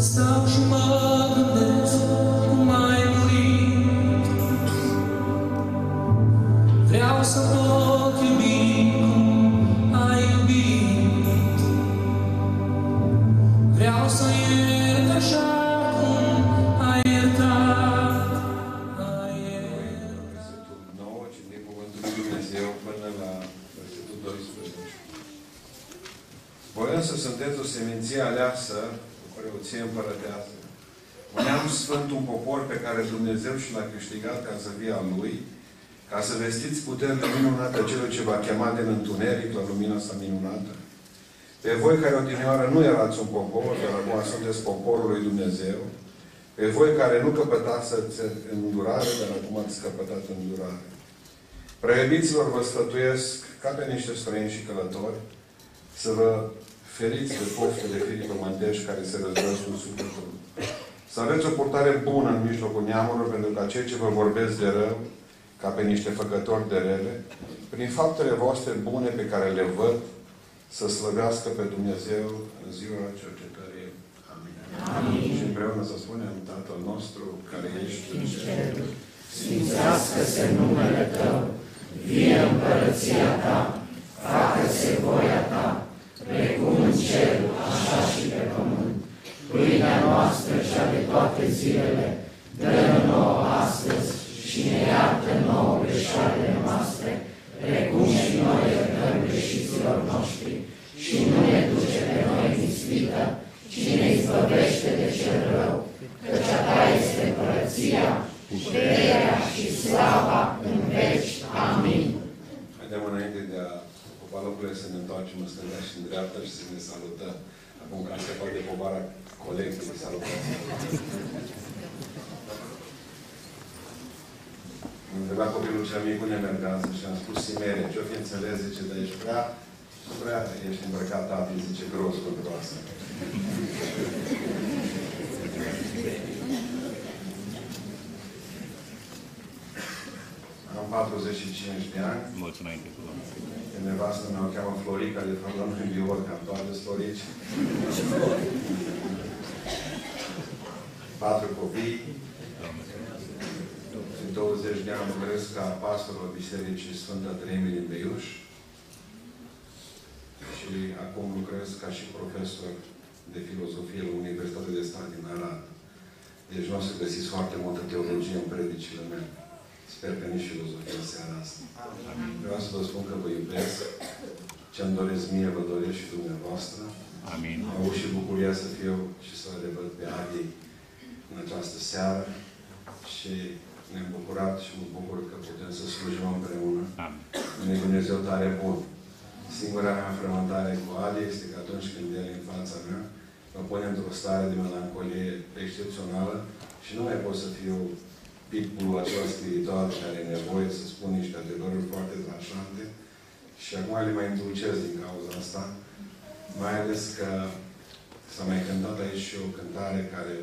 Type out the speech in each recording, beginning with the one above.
Stau și mă gândesc cum ai murit. Vreau să pot iubi cum ai iubit. Vreau să iert așa cum ai iertat. Versetul 9, citim cuvântul lui Dumnezeu până la versetul 12. Voi însă sunteți o seminție aleasă, o preoție împărăteasă, un neam sfânt, un popor pe care Dumnezeu și l-a câștigat ca să fie al Lui, ca să vestiți puterile minunate celor ce v-a chemat din întuneric la lumina sa minunată. Pe voi care odinioară nu erați un popor, dar acum sunteți poporul lui Dumnezeu. Pe voi care nu căpătați îndurare, dar acum ați căpătat îndurare. Preiubiților vă sfătuiesc, ca pe niște străini și călători, să vă feriți de poftele firii pământești care se răzvrăsc în sufletul. Să aveți o purtare bună în mijlocul neamurilor, pentru ca cei ce vă vorbesc de rău, ca pe niște făcători de rele, prin faptele voastre bune pe care le văd, să slăvească pe Dumnezeu în ziua cercetării. Amin. Amin. Și împreună să spunem, Tatăl nostru, care ești în cer, sfințească-se numele Tău, vie împărăția Ta, facă-se voia Ta, precum în cer, așa și pe pământ. Pâinea noastră cea de toate zilele, dă-ne nouă astăzi și ne iartă nouă greșalele noastre, precum și noi iertăm greșiților noștri. Și nu ne duce pe noi în ispită, ci ne izbăvește de cel rău, căci a Ta este împărăția, puterea și slava în veci. Amin. Haidem înainte de a ocupa locurile să ne întoarcem în stânga și în dreapta și să ne salutăm. Acum ca să fac de povara colectului salutați. Am întrebat copilul cel mic unde mergează și am spus Simere. Ce-o fi înțeles? Zice, dar ești prea ești îmbrăcat, tati, zice, gros pentru asta. Am 45 de ani. Mulți înainte. Pe nevastă mea o cheamă Florica, de fapt la noi Bior, că am toate Florici. 4 copii. În 20 de ani lucrez ca pastor la Bisericii Sfânta Treimii din Beiuș. Și acum lucrez ca și profesor de filozofie la Universitatea de Stat din Arad. Deci nu o să găsiți foarte multă teologie în predicile mele. Sper că nici filozofia în seara asta. Vreau să vă spun că vă iubesc. Ce-mi doresc mie, vă doresc și dumneavoastră. Amin. Am avut și bucuria să fiu și să le văd pe Adi în această seară. Și ne-am bucurat și mă bucur că putem să slujim împreună. Amin. Dumnezeu tare bun. Singura mea frământare cu Adi este că atunci când El e în fața mea, mă pune într-o stare de melancolie excepțională și nu mai pot să fiu pitbull acela spiritual care are nevoie să spun niște adevăruri foarte tranșante și acum le mai indulcez din cauza asta. Mai ales că s-a mai cântat aici și o cântare care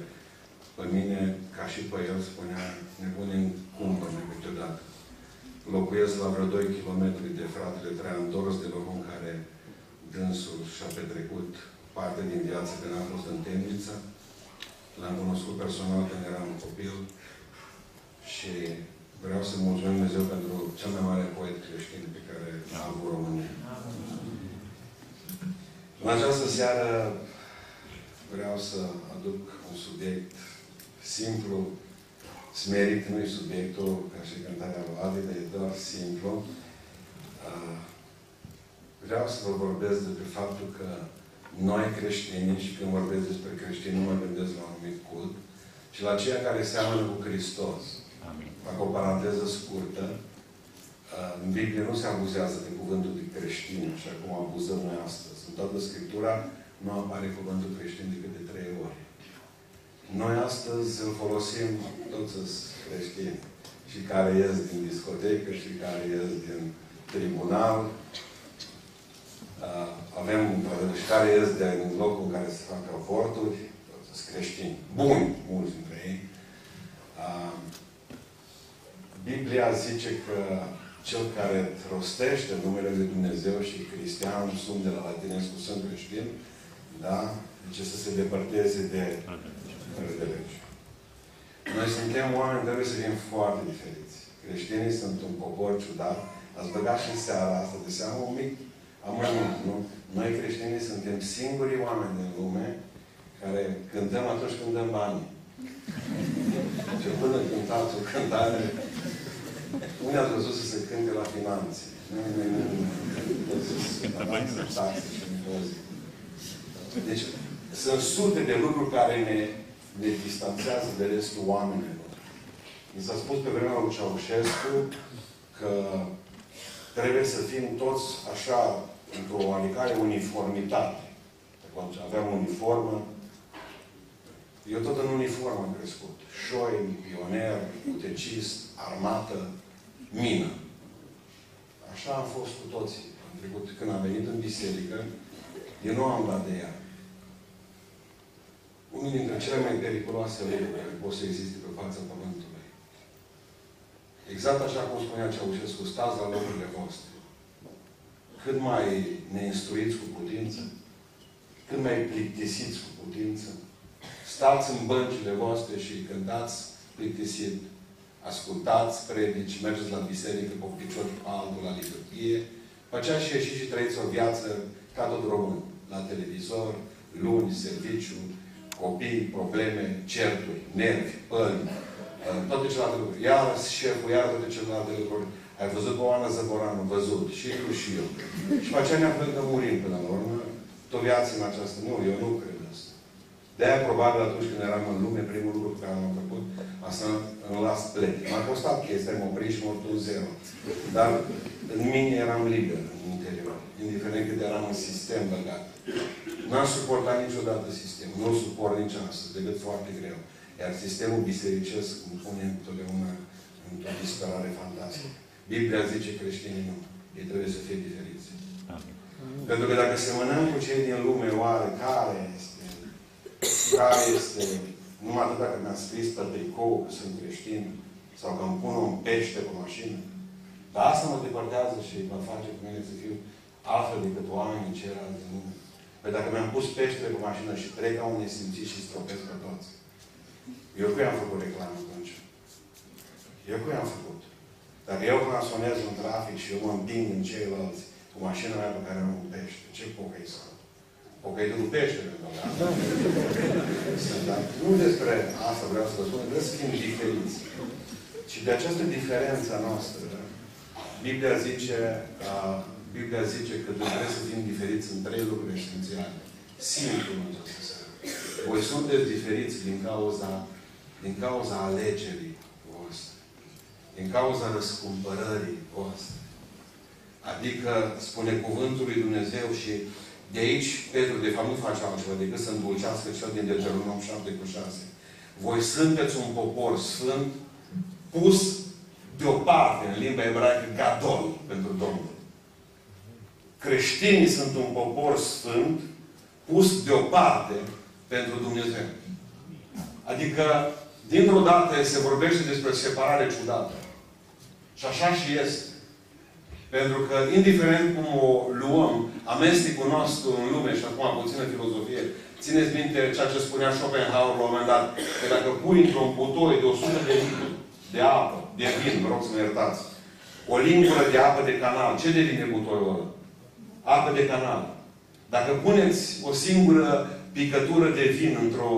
pe mine, ca și pe el, spunea nebune în cumpăne câteodată. Locuiesc la vreo 2 km de fratele Traian Doros, de locul în care dânsul și-a petrecut parte din viață când am fost în temniță. L-am cunoscut personal când eram copil și vreau să mulțumesc Dumnezeu pentru cel mai mare poet creștin pe care a avut România. În această seară vreau să aduc un subiect simplu, smerit, nu-i subiectul, ca și cântarea lui Adi, dar e doar simplu. Vreau să vă vorbesc despre faptul că noi creștini, și când vorbesc despre creștini, nu mă gândesc la un anumit cult, ci la ceea care seamănă cu Hristos. Amin. Fac o paranteză scurtă. În Biblie nu se abuzează de cuvântul de creștin, așa cum abuzăm noi astăzi. În toată Scriptura nu apare cuvântul creștin decât de 3 ori. Noi astăzi îl folosim toți creștini. Și care ies din discotecă, și care ies din tribunal. Avem și care ies din locul în care se fac avorturi. Toți creștini. Buni, mulți dintre ei. Biblia zice că cel care rostește numele lui Dumnezeu și cristian sunt de la latinesc cu sunt creștin, da? Deci să se depărteze de lege. Noi suntem oameni, trebuie să fim foarte diferiți. Creștinii sunt un popor ciudat. Ați băgat și în seara asta de seamă un mic amănunt, nu? Noi creștinii suntem singurii oameni din lume care cântăm atunci când dăm banii. Și până cântați o cântare, unii ați văzut să se cânte la finanțe. Deci, sunt sute de lucruri care ne distanțează de restul oamenilor. Mi s-a spus pe vremea lui Ceaușescu că trebuie să fim toți așa, într-o oarecare uniformitate. Aveam uniformă. Eu tot în uniformă am crescut. Șoi, pionier, utecist, armată, mină. Așa am fost cu toții. Am trecut, când am venit în biserică, eu nu am dat de ea. Unul dintre cele mai periculoase lucruri care pot să existe pe fața Pământului. Exact așa cum spunea Ceaușescu, stați la locurile voastre. Cât mai neinstruiți cu putință, cât mai plictisiți cu putință, stați în băncile voastre și cântați plictisit, ascultați predici, mergeți la biserică pe picior altul, la liturghie, pe aceea și ieșiți și trăiți o viață ca tot român. La televizor, luni, serviciu, copii, probleme, certuri, nervi, pălni, toate celelalte lucruri. Iar șeful, iar toate celelalte lucruri. Ai văzut pe Oana Zăvoranu, văzut, și tu și eu. Și pe aceea ne-am plâns că murim până la urmă. O viață în această... Nu, eu nu cred asta. De-aia, probabil, atunci când eram în lume, primul lucru pe care am făcut, asta îmi las plec. M-a costat chestia, m-am oprit și m-am dus zero. Dar în mine eram liber, în interior. Indiferent cât eram în sistem băgat. N-am suportat niciodată sistemul. Nu suport nici astăzi, decât foarte greu. Iar sistemul bisericesc îmi pune întotdeauna într-o disperare fantastică. Biblia zice creștinii nu. Ei trebuie să fie diferiți. Pentru că dacă semănăm cu cei din lume, oare care este, numai atât dacă mi-am scris pe tricou că sunt creștin, sau că îmi pun un pește pe mașină, dar asta mă depărtează și mă face cu mine să fiu altfel decât oamenii ceilalți din lume. Păi dacă mi-am pus peștele pe mașină și trec ca un nesimțit și stropesc pe toți, eu cui am făcut reclamă atunci? Eu cui am făcut? Dacă eu transonez în trafic și eu mă împing în ceilalți cu mașina mea pe care am un pește, ce pocăi sau? Pocăi de pește, pentru că nu despre asta vreau să vă spun, trebuie să fim diferiți. Și de această diferență noastră, Biblia zice că trebuie să fim diferiți în trei lucruri esențiale. Simplu în această seară. Voi sunteți diferiți din cauza alegerii voastre. Din cauza răscumpărării voastre. Adică, spune cuvântul lui Dumnezeu și de aici, Petru, de fapt, nu face altceva decât să îndulcească cel din Deuteronom 7:6. Voi sunteți un popor sfânt, pus deoparte, în limba ebraică, gadol, pentru Domnul. Creștinii sunt un popor sfânt, pus deoparte pentru Dumnezeu. Adică, dintr-o dată se vorbește despre separare ciudată. Și așa și este. Pentru că, indiferent cum o luăm, amestecul nostru în lume, și acum puțină filozofie, țineți minte ceea ce spunea Schopenhauer la un moment dat, că dacă pui într-un butoi de 100 de litri de apă, de vin, vă rog să mă iertați, o lingură de apă de canal, ce devine butoiul ăla? Apă de canal. Dacă puneți o singură picătură de vin într-o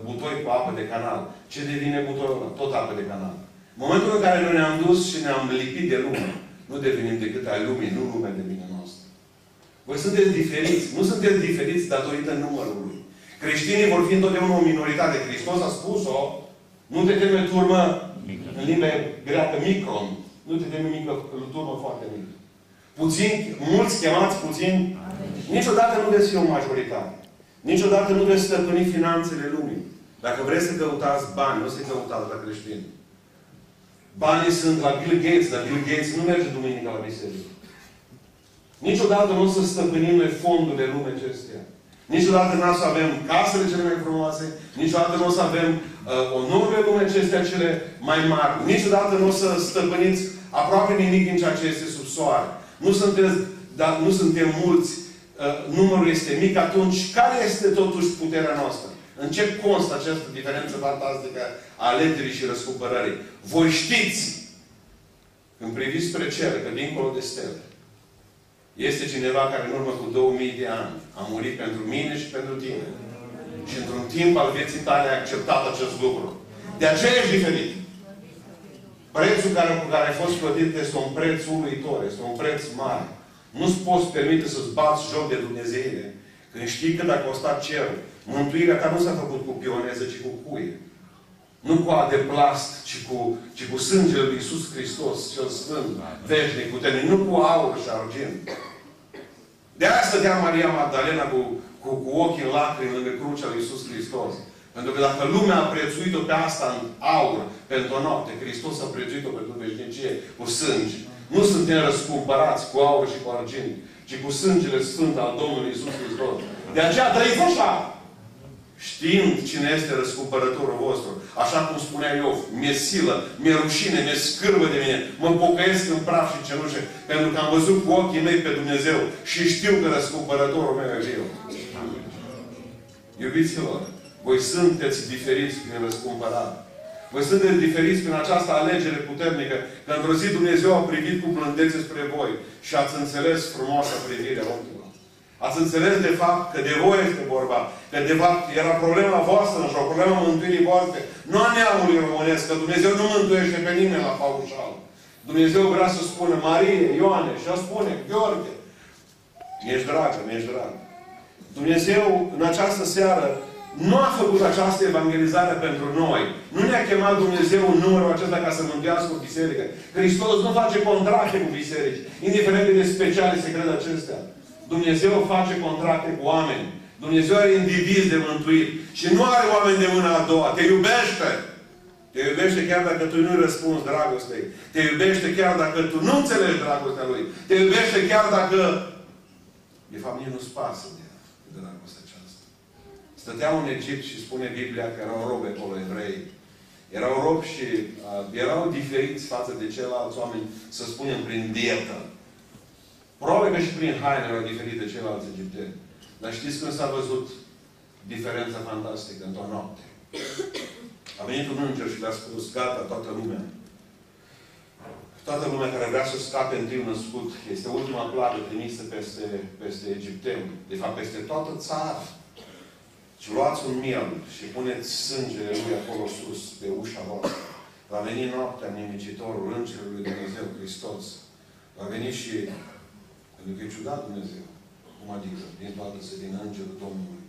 butoi cu apă de canal, ce devine butoiul ăla? Tot apă de canal. În momentul în care noi ne-am dus și ne-am lipit de lume, nu devenim decât ai lumii, nu lumea devine noastră. Voi sunteți diferiți. Nu sunteți diferiți datorită numărului. Creștinii vor fi întotdeauna o minoritate. Hristos a spus-o, nu te teme turmă, în limba greacă micron, nu te teme mică turmă foarte mică. Puțini, mulți chemați, puțini, niciodată nu veți fi o majoritate. Niciodată nu veți stăpâni finanțele lumii. Dacă vreți să căutați bani, nu să căutați la creștini. Banii sunt la Bill Gates, dar Bill Gates nu merge duminica la biserică. Niciodată nu o să stăpânim noi fondurile lumii acestea. Niciodată nu o să avem casele cele mai frumoase, niciodată nu o să avem onorurile lumii acestea cele mai mari, niciodată nu o să stăpâniți aproape nimic din ceea ce este sub soare. Nu suntem mulți numărul este mic, atunci care este totuși puterea noastră? În ce constă această diferență fantastică a alegerii și răscumpărării? Voi știți, când priviți spre cer, că dincolo de stele, este cineva care în urmă cu 2000 de ani a murit pentru mine și pentru tine. Și într-un timp al vieții tale a acceptat acest lucru. De aceea ești diferit. Prețul cu care ai fost plătit este un preț uluitor, este un preț mare. Nu-ți poți permite să-ți bați joc de Dumnezeire. Când știi cât a costat cerul. Mântuirea ta nu s-a făcut cu pioneză, ci cu cuie. Nu cu a de plast, ci cu sângele lui Iisus Hristos, cel Sfânt, veșnic, puternic. Nu cu aur și argint. De aia stătea Maria Magdalena cu ochii în lacrimi lângă crucea lui Iisus Hristos. Pentru că dacă lumea a prețuit-o pe asta în aur, pentru o noapte, Hristos a prețuit-o pentru veșnicie cu sânge. Nu suntem răscumpărați cu aur și cu argint, ci cu sângele sfânt al Domnului Iisus Hristos. De aceea trăiți așa. Știind cine este răscumpărătorul vostru. Așa cum spunea Iov, mi-e silă, mi-e rușine, mi-e scârbă de mine. Mă pocăiesc în praf și cenușe. Pentru că am văzut cu ochii mei pe Dumnezeu și știu că răscumpărătorul meu e viu. Iubiților, voi sunteți diferiți prin răscumpărare. Voi sunteți diferiți prin această alegere puternică. Că într-o zi Dumnezeu a privit cu blândețe spre voi și ați înțeles frumoasa privire a ochilor. Ați înțeles de fapt că de voi este vorba. Că de fapt era problema voastră și o problemă mântuirii voastre. Nu a neamului românesc, că Dumnezeu nu mântuiește pe nimeni la paușal. Dumnezeu vrea să spună Marie, Ioane și o spune, Gheorghe, mi-ești dragă, mi-ești dragă. Dumnezeu în această seară nu a făcut această evangelizare pentru noi. Nu ne-a chemat Dumnezeu în numărul acesta ca să mântuiască o biserică. Hristos nu face contracte cu biserici, indiferent de speciale se cred acestea. Dumnezeu face contracte cu oameni. Dumnezeu are indivizi de mântuit. Și nu are oameni de mâna a doua. Te iubește. Te iubește chiar dacă tu nu răspunzi dragostei. Te iubește chiar dacă tu nu înțelegi dragostea Lui. Te iubește chiar dacă de fapt nici nu-ți pasă de dragostea aceasta. Stăteau în Egipt și spune Biblia că erau robi acolo, evrei. Erau robi și erau diferiți față de ceilalți oameni, să spunem, prin dietă. Probabil că și prin haine erau diferite de ceilalți egipteni. Dar știți când s-a văzut diferența fantastică într-o noapte? A venit un înger și le-a spus, gata, toată lumea. Toată lumea care vrea să scape întâi născut, este ultima plagă trimisă peste egipteni. De fapt, peste toată țara. Și luați un miel și puneți sângele lui acolo sus, pe ușa voastră. Va veni noaptea nimicitorul, Îngerul lui Dumnezeu, Hristos. Va veni și... Pentru că e ciudat Dumnezeu. Cum adică? Din toată să vină Îngerul Domnului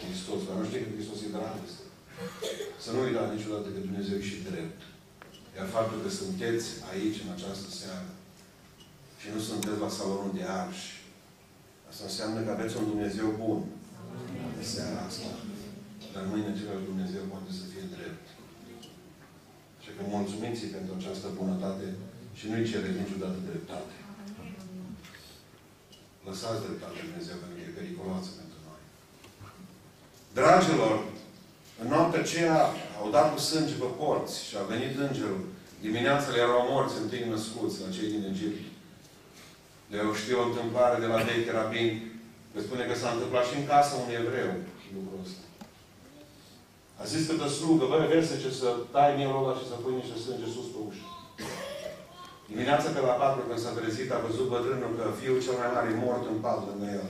Hristos. Dar nu știe că Hristos e dragoste. Să nu uitați niciodată că Dumnezeu e și drept. Iar faptul că sunteți aici, în această seară, și nu sunteți la salonul de arși, asta înseamnă că aveți un Dumnezeu bun. În seara asta. Dar mâine același Dumnezeu poate să fie drept. Și că mulțumiți pentru această bunătate și nu-i cereți niciodată dreptate. Lăsați dreptatea Dumnezeu, pentru că e periculoasă pentru noi. Dragilor, în noaptea aceea au dat cu sânge pe porți și a venit îngerul. Dimineața le erau morți întâi născuți la cei din Egipt. Le știu o întâmplare de la vechi rabini, că spune că s-a întâmplat și în casa unui evreu lucrul ăsta. A zis că de slugă, băi, vezi ce să tai mielul ăla și să pui niște sânge sus pe ușă. Dimineața pe la 4, când s-a trezit, a văzut bătrânul că fiul cel mai mare e mort în pat lângă el.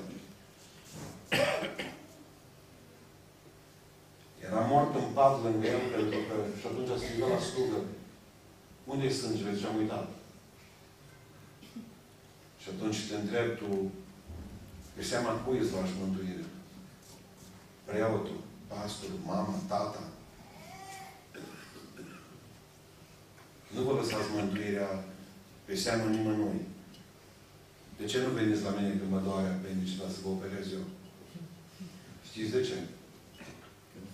Era mort în pat lângă el, pentru că... Și atunci a strigat la slugă. Unde e sângele? Și am uitat. Și atunci te întrebi tu, pe seama cui îți lași mântuirea? Preotul, pastorul, mama, tata. Nu vă lăsați mântuirea pe seama nimănui. De ce nu veniți la mine când mă doare apendicita să vă operez eu? Știți de ce?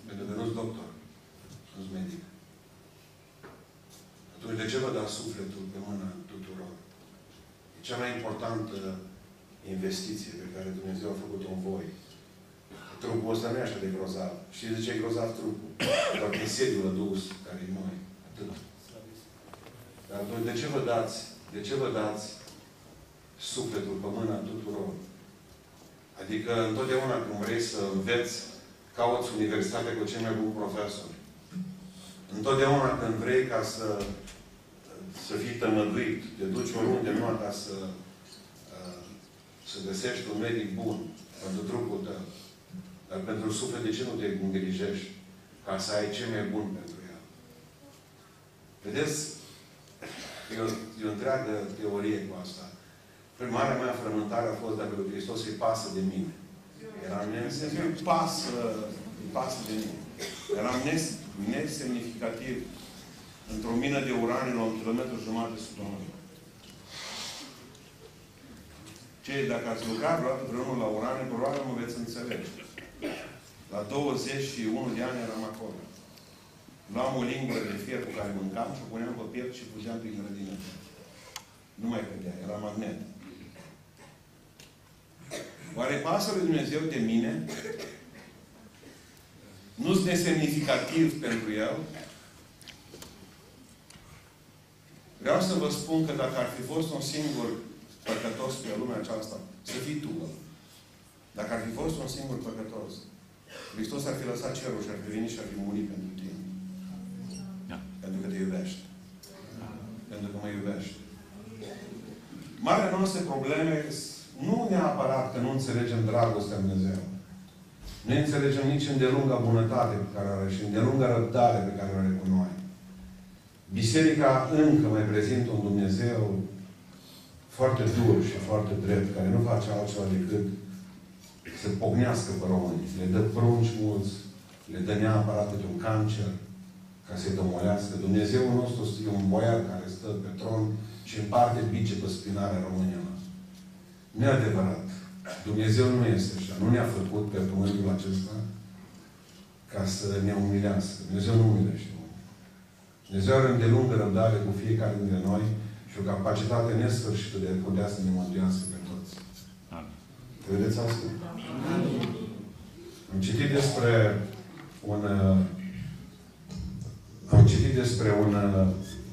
Pentru că nu-s doctor. Nu-s medic. Atunci de ce vă dați sufletul pe mâna tuturor? E cea mai importantă investiție pe care Dumnezeu a făcut-o în voi. Trupul ăsta nu e așa de grozav. Știți de ce e grozav trupul? Doar că e sediul adus care e noi. Atât. Dar atunci de ce vă dați sufletul pe mâna tuturor? Adică întotdeauna când vrei să înveți, cauți universitatea cu cei mai buni profesori. Întotdeauna când vrei ca să fii tămăduit, te duci oriunde numai ca să găsești un medic bun pentru trupul tău. Dar pentru suflet, de ce nu te îngrijești ca să ai ce mai bun pentru el? Vedeți? E o întreagă teorie cu asta. Marea mea frământare a fost dacă lui Hristos îi pasă de mine. Eram îi pasă de mine. Eram nesemnificativ într-o mină de uraniu la 1,5 km sub pământ. Dacă ați lucrat vreodată împreună la uraniu, probabil mă veți înțelege. La 21 de ani eram acolo. Luam o lingură de fier cu care mâncam și o puneam pe piept și fugeam prin grădină. Nu mai credea, era magnet. Oare pasă lui Dumnezeu de mine? Nu-s nesemnificativ pentru El? Vreau să vă spun că dacă ar fi fost un singur păcătos pe lumea aceasta, să fii tu. Dacă ar fi fost un singur păcătos, Hristos ar fi lăsat cerul și ar fi venit și ar fi murit pentru tine. Da. Pentru că te iubește. Da. Pentru că mă iubește. Marea noastră probleme nu neapărat că nu înțelegem dragostea Lui Dumnezeu. Nu înțelegem nici îndelunga bunătate pe care o are și îndelunga răbdare pe care o are cu noi. Biserica încă mai prezintă un Dumnezeu foarte dur și foarte drept, care nu face altceva decât să pocnească pe români. Le dă prunci mulți, le dă neapărat de un cancer ca să-i domolească. Dumnezeul nostru e un boiar care stă pe tron și împarte bice pe spinarea românilor. Nu e adevărat. Dumnezeu nu este așa. Nu ne-a făcut pe pământul acesta ca să ne umilească. Dumnezeu nu umilește. Dumnezeu are îndelungă răbdare cu fiecare dintre noi și o capacitate nesfârșită de a putea să ne mântuiască pe toți. Vedeți asta? Am citit despre un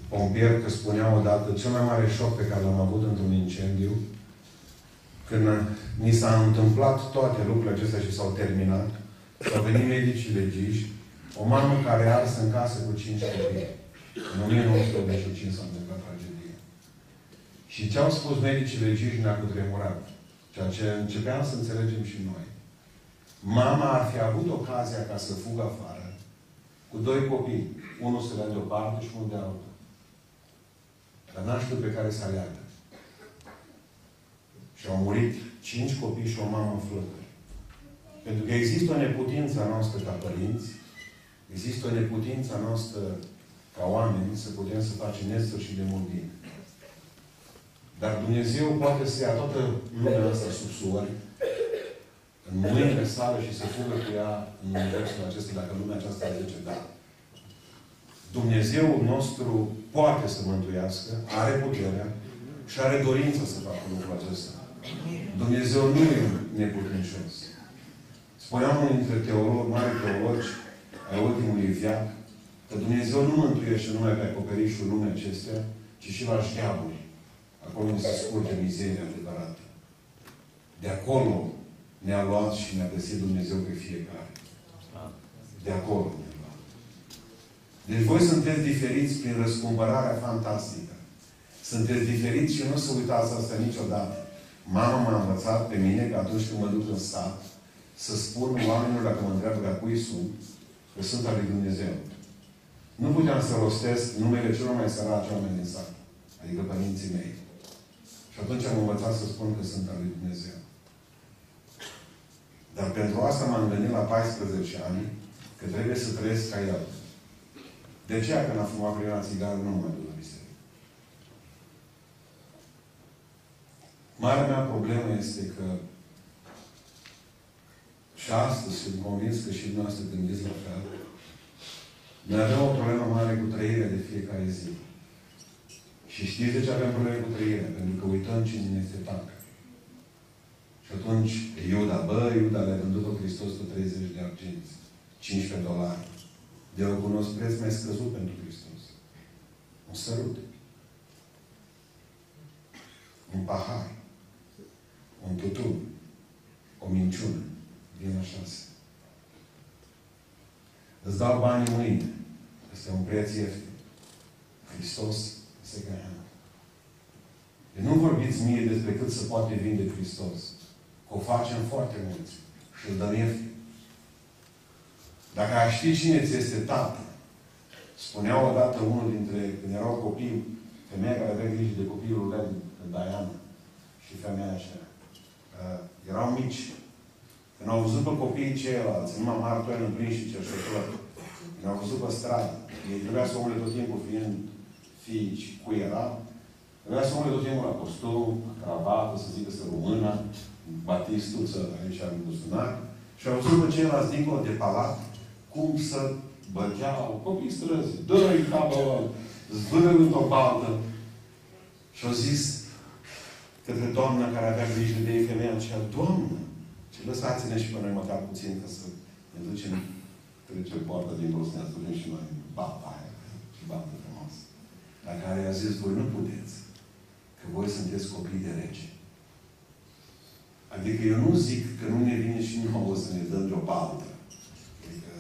pompier că spunea odată cel mai mare șoc pe care l-am avut într-un incendiu, când ni s-a întâmplat toate lucrurile acestea și s-au terminat, au venit medicii legiști, o mamă care a ars în casă cu 5 copii. În 1985 s-a întâmplat tragedie. Și ce au spus medicii legiști ne-a cutremurat. Ceea ce începeam să înțelegem și noi. Mama ar fi avut ocazia ca să fugă afară cu 2 copii. Unul să le de o parte și unul de altă. Dar n-a știut pe care să aleagă. Și au murit 5 copii și o mamă în flăcări. Pentru că există o neputință a noastră ca părinți, există o neputință a noastră ca oameni să putem să facem nesfârșit de mult bine. Dar Dumnezeu poate să ia toată lumea asta sub suori, în mâinile sale și să fugă cu ea în universul acesta, dacă lumea aceasta zice da. Dumnezeul nostru poate să mântuiască, are puterea și are dorința să facă lucrul acesta. Dumnezeu nu e neputincios. Spuneam unul dintre mari teologi ai ultimului viac, că Dumnezeu nu mântuiește numai pe acoperișul lumii acestea, ci și la șteaburi. Acolo unde se scurge mizeria adevărată. De acolo ne-a luat și ne-a găsit Dumnezeu pe fiecare. De acolo ne-a luat. Deci voi sunteți diferiți prin răscumpărarea fantastică. Sunteți diferiți și nu să uitați asta niciodată. Mama m-a învățat pe mine că atunci când mă duc în sat, să spun oamenilor, dacă mă întreabă de cui sunt, că sunt al lui Dumnezeu. Nu puteam să rostesc numele celor mai săraci oameni din sat. Adică părinții mei. Și atunci am învățat să spun că sunt al lui Dumnezeu. Dar pentru asta m-am gândit la 14 ani că trebuie să trăiesc ca El. De aceea când am fumat prima țigară, nu mă duc la biserică. Marea mea problemă este că și astăzi sunt convins că și dumneavoastră gândiți la fel. Noi avem o problemă mare cu trăirea de fiecare zi. Și știți de ce avem probleme cu trăirea? Pentru că uităm cine este Tatăl. Și atunci, Iuda le-a vândut pe Hristos cu 30 de arginți. $15. De o cunosc preț mai scăzut pentru Hristos. Un sărut. Un pahar. Un tutun. o minciună. Vine așa. Îți dau banii mâine. Este un preț ieftin. Hristos second hand. Deci nu vorbiți mie despre cât se poate vinde Hristos. Că o facem foarte mulți. Și îl dăm ieftin. Dacă aș ști cine ți este tată, spunea odată unul dintre, când erau copii, femeia care avea grijă de copilul lui Diana și femeia aceea. Erau mici. Când au văzut pe copiii ceilalți, numai martori împrinși și cerșători, când au văzut pe stradă, ei trebuia să umble tot timpul, fiind fii și cuiera, trebuia să umble tot timpul la costum, cravată, să zică să română, batistuță aici în buzunar, și au văzut pe ceilalți dincolo de palat, cum să băgeau copii străzi, dă-i capă, zvâră într-o baltă. Și au zis către doamna care avea grijă de ei, femeia aceea, Doamnă, și lăsați-ne și pe noi măcar puțin ca să ne ducem trece poarta din vreo să ne aducem și noi balta aia și baltă frumoasă. La care a zis, voi nu puteți, că voi sunteți copii de rege. Adică eu nu zic că nu ne vine și nouă să ne dăm de o baltă. Adică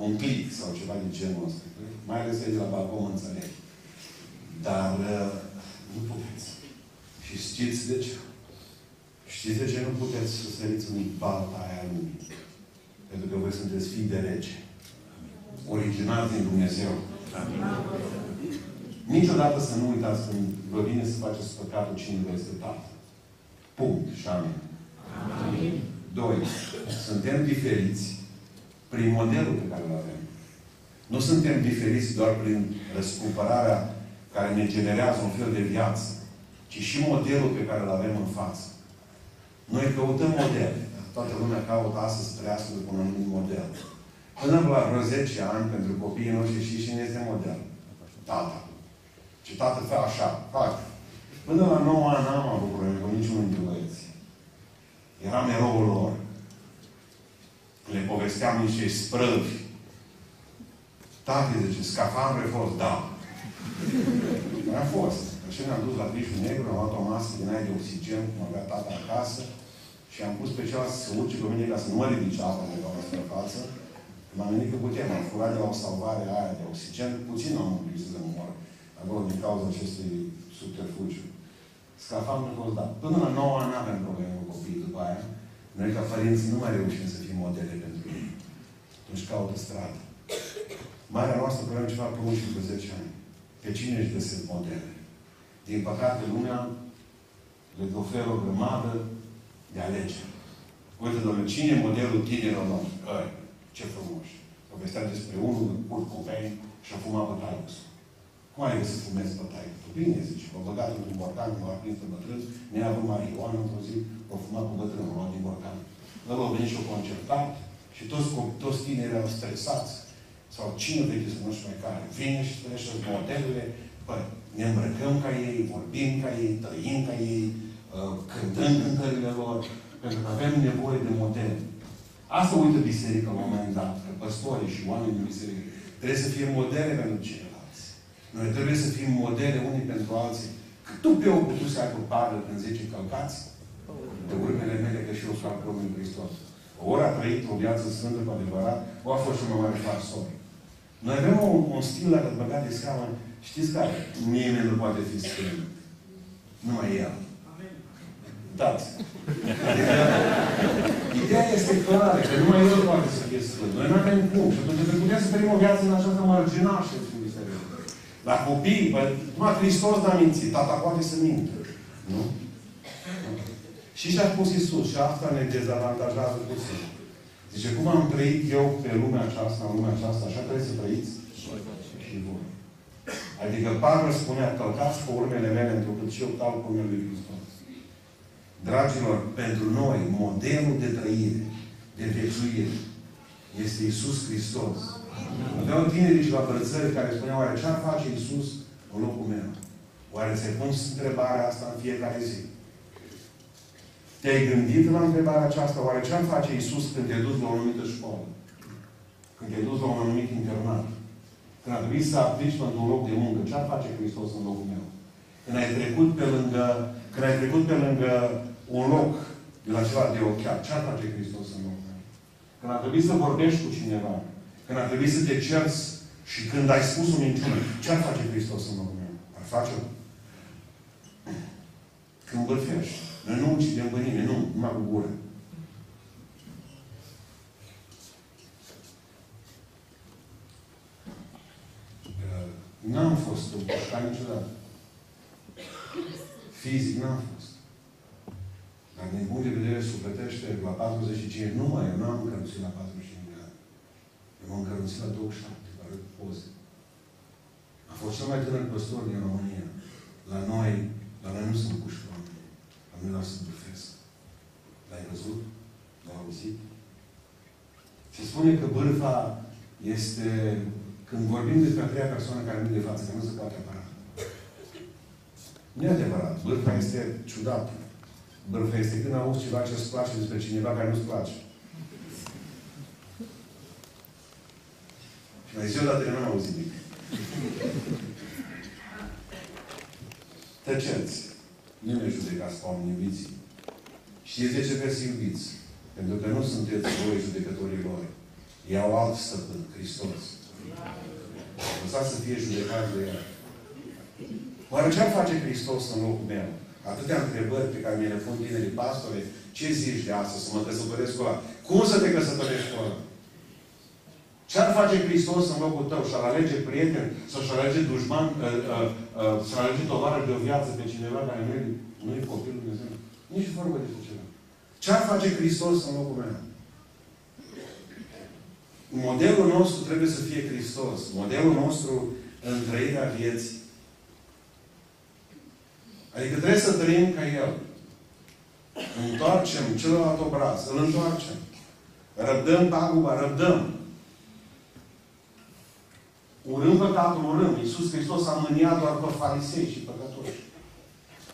un clic sau ceva de genul ăsta. Mai ales aici la balcon, înțeleg. Dar nu puteți. Și știți de ce? Știți de ce nu puteți să săriți în balta aia lumii? Pentru că voi sunteți fii de rege. Original din Dumnezeu. Niciodată să nu uitați când vă vine să faceți păcatul cine vă este Tatăl. Punct. Și amin. Amin. 2. Suntem diferiți prin modelul pe care îl avem. Nu suntem diferiți doar prin răscumpărarea care ne generează un fel de viață, ci și modelul pe care îl avem în față. Noi căutăm modele. Toată lumea caută astăzi să trăiască după un anumit model. Până la vreo 10 ani, pentru copiii noștri, și cine este model? Tata. Și tată fă așa, fac. Până la 9 ani n-am avut probleme cu niciunul dintre băieți. Eram eroul lor. Le povesteam niște sprăvi. Tati, zice, scafandru ai fost? Da. A fost. Și ne-am dus la Crișul Negru, am luat o masă din aia de oxigen, cum avea tata acasă, și am pus pe cealaltă să se urce pe mine ca să nu mă ridice apa de la noastră față. M-am gândit că putem, am furat de la o salvare aia de oxigen, puțin am împlit să mor acolo din cauza acestui subterfugiu. Scafandru a fost dat. Până la 9 ani n-avem probleme cu copiii după aia. Noi ca părinți nu mai reușim să fim modele pentru ei. Atunci caută stradă. Marea noastră problemă ceva pe 11 ani. Pe cine își găsesc modele? Din păcate, lumea le oferă o grămadă de alegeri. Uite, domnule, cine e modelul tinerilor noștri? Ce frumos! Povestea despre unul Kurt Cobain și a fumat bătaiul. Cum ai să fumezi bătaiul? Bine, zice, v-a băgat într-un borcan, când l-a prins pe bătrân, neavând marihuana într-o zi, a fumat cu bătrânul, luat din borcan. Ăla a venit și a concertat și toți tinerii au stresați. Sau cine veche să nu știu mai care. Vine și trece modelele, păi, ne îmbrăcăm ca ei, vorbim ca ei, trăim ca ei, cântăm cântările lor, pentru că avem nevoie de modele. Asta uită biserica la un moment dat, că păstorii și oamenii din biserică trebuie să fie modele pentru ceilalți. Noi trebuie să fim modele unii pentru alții. Cât tu pe o putut să ai cu pară când zice călcați? De urmele mele că și eu sunt al lui Hristos. Ori a trăit o viață sfântă cu adevărat, o a fost și mai mare farsori. Noi avem un stil, dacă îți băgat de seamă, știți care? Nimeni nu poate fi sfânt. Numai El. Dați. Adică, ideea este clară, că numai El poate să fie sfânt. Noi nu avem cum. Și atunci putem să trăim o viață în această marginașă. La copii, numai Hristos n-a mințit. Tata poate să mintă. Nu? Și ce-a spus Iisus? Și asta ne dezavantajează puțin. Zice, cum am trăit eu pe lumea aceasta, în lumea aceasta, așa trebuie să trăiți și voi. Adică Pavel spunea, călcați pe urmele mele, întrucât și eu calc pe urmele lui Hristos. Dragilor, pentru noi, modelul de trăire, de viețuire, este Iisus Hristos. Aveau tinerii și la brățări care spuneau, oare ce-ar face Iisus în locul meu? Oare ți-ai pus întrebarea asta în fiecare zi? Te-ai gândit la întrebarea aceasta? Oare ce-ar face Iisus când te-ai dus la o anumită școală? Când te-ai dus la un anumit internat? Când a trebuit să aplici pentru un loc de muncă, ce-ar face Hristos în locul meu? Când ai trecut pe lângă un loc de la ceva de ochiat. Ce ar face Hristos în locul meu? Când ar trebui să vorbești cu cineva, când ar trebui să te cerți și când ai spus o minciună, ce ar face Hristos în locul meu? Ar face-o? Când bârfești. Noi nu ucidem pe nimeni, nu, numai cu gură. N-am fost împușcat niciodată. Fizic n-am fost. Dar din punct de vedere sufletește, la 45, numai eu n-am încărunțit la 45 de ani. Eu m-am încărunțit la 27, la arăt poze. Am fost cel mai tânăr păstor din România. La noi nu sunt puși oameni. La noi la sunt bârfesc. L-ai văzut? L-ai auzit? Se spune că bârfa este... Când vorbim despre a treia persoană care nu de față, că nu se poate apăra. Nu e adevărat. Bârfa este ciudată. Bârfa este când auzi ceva ce îți place despre cineva care nu-ți place. Și mai zi odată că n-am auzit nimic. Tăceți. Nu ne judecați pe oameni iubiți. Știți de ce vreți să iubiți? Pentru că nu sunteți voi judecătorii lor. Ei au alt stăpân, Hristos. Lăsați să fie judecați de el. Oare ce-ar face Hristos în locul meu? Atâtea întrebări pe care mi le pun tinerii pastore. Ce zici de asta? Să mă căsătoresc cu ăla? Cum să te căsătorești cu ăla? Ce-ar face Hristos în locul tău? Și-ar alege prieten? Sau-și alege dușman? Și-ar alege tovarăș de o viață pe cineva care nu e copilul Dumnezeu? Nici vorbă de ceva. Ce-ar face Hristos în locul meu? Modelul nostru trebuie să fie Hristos. Modelul nostru în trăirea vieții. Adică trebuie să trăim ca El. Întoarcem celălalt obraz. Îl întoarcem. Răbdăm paguba, răbdăm. Urâm păcatul, urâm. Iisus Hristos a mâniat doar pe farisei și păcătoși.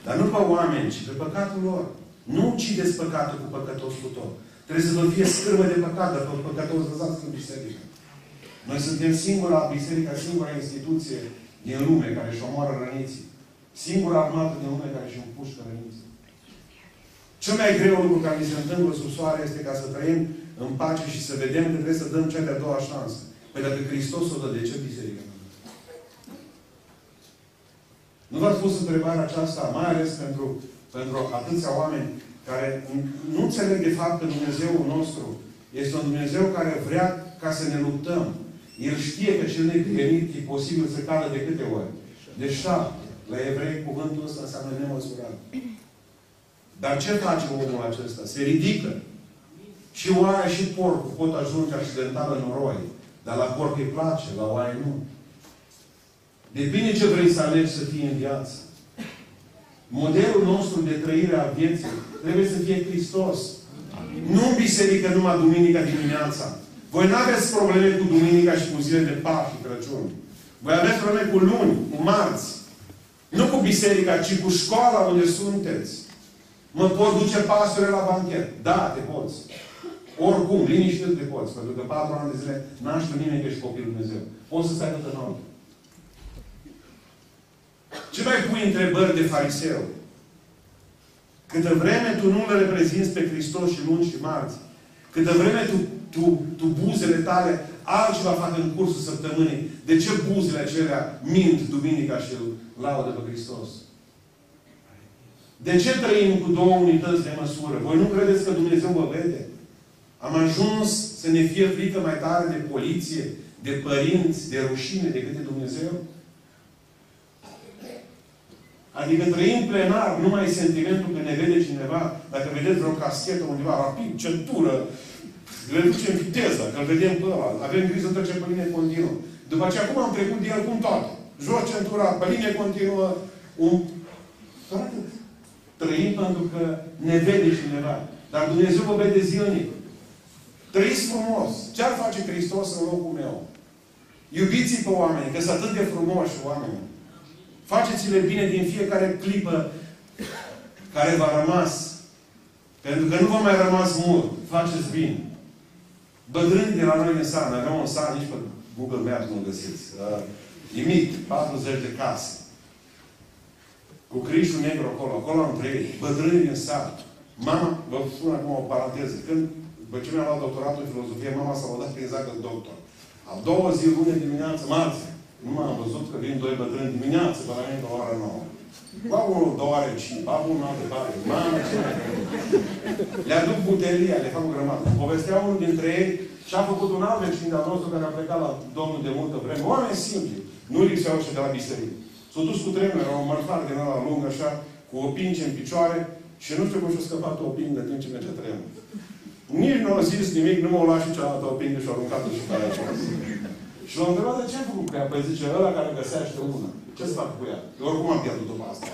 Dar nu pe oameni, ci pe păcatul lor. Nu ucideți păcatul cu păcătos cu tot. Trebuie să vă fie scârbă de păcat, dar pe păcătos lăsați în biserică. Noi suntem singura biserică, singura instituție din lume care își omoară răniții. Singura armată din lume care își împușcă răniții. Cel mai greu lucru care mi se întâmplă sub soare este ca să trăim în pace și să vedem că trebuie să dăm cea de-a doua șansă. Păi dacă Hristos o dă, de ce biserică? Nu v-ați pus întrebarea aceasta, mai ales pentru atâția oameni care nu înțeleg de fapt că Dumnezeul nostru este un Dumnezeu care vrea ca să ne luptăm. El știe că cel neprihănit e posibil să cadă de câte ori? De 7. La evrei cuvântul ăsta înseamnă nemăsurat. Dar ce face omul acesta? Se ridică. Și oaia și porcul pot ajunge accidental în noroi. Dar la porc îi place, la oaie nu. Depinde ce vrei să alegi să fie în viață. Modelul nostru de trăire a vieții trebuie să fie Hristos. Nu în biserică numai duminica dimineața. Voi nu aveți probleme cu duminica și cu zile de Paște și Crăciun. Voi aveți probleme cu luni, cu marți. Nu cu biserica, ci cu școala unde sunteți. Mă pot duce pastore la banchet? Da, te poți. Oricum, liniștit te poți. Pentru că 4 ani de zile n-a știut nimeni că ești copilul Dumnezeu. Poți să stai toată noapte. Ce mai pui întrebări de fariseu? Câtă vreme tu nu le reprezinți pe Hristos și luni și marți, câtă vreme tu buzele tale altceva fac în cursul săptămânii, de ce buzele acelea mint duminica și îl laudă pe Hristos? De ce trăim cu două unități de măsură? Voi nu credeți că Dumnezeu vă vede? Am ajuns să ne fie frică mai tare de poliție, de părinți, de rușine decât de Dumnezeu? Adică trăim plenar, nu mai e sentimentul că ne vede cineva, dacă vedeți vreo caschetă undeva, rapid, centură, le ducem viteza, că îl vedem pe ăla, avem grijă să trecem pe linie continuă. După aceea, cum am trecut de el, cum toate? Jos centura, pe linie continuă, trăim pentru că ne vede cineva. Dar Dumnezeu vă vede zilnic. Trăiți frumos. Ce-ar face Hristos în locul meu? Iubiți-i pe oameni, că sunt atât de frumoși oameni. Faceți-le bine din fiecare clipă care v-a rămas. Pentru că nu v-a mai rămas mult. Faceți bine. Bătrâni de la noi în sat, noi avem un sat, nici pe Google Maps nu găsiți. Nimic, 40 de case. Cu crișul negru acolo. Acolo am trăit. Bătrâni din sat. Mama, vă spun acum o paranteză. Când, după ce mi-am luat doctoratul în filozofie, mama s-a lăudat prin zacă doctor. A doua zi, luni dimineață, marți, nu m-am văzut că vin doi bătrâni dimineață, pe la mine la ora 9. Ba unul 2 ore 5, ba unul altă parte. Mamă, ce mai le aduc butelia, le fac o grămadă. Povestea unul dintre ei și a făcut un alt vecin de-al nostru care a plecat la Domnul de multă vreme. Oameni simpli. Nu lipseau și de la biserică. S-au dus cu trenul, era un mărfar din ăla lung, așa, cu o pince în picioare și nu știu cum și-a scăpat o pingă în timp ce merge trenul. Nici nu a zis nimic, nu m-a luat și cealaltă o pingă și a aruncat-o și pe aia cealaltă. Și l-a întrebat de ce am făcut cu ea? Păi zice, ăla care găsește una. Ce să fac cu ea? Eu oricum am pierdut după asta.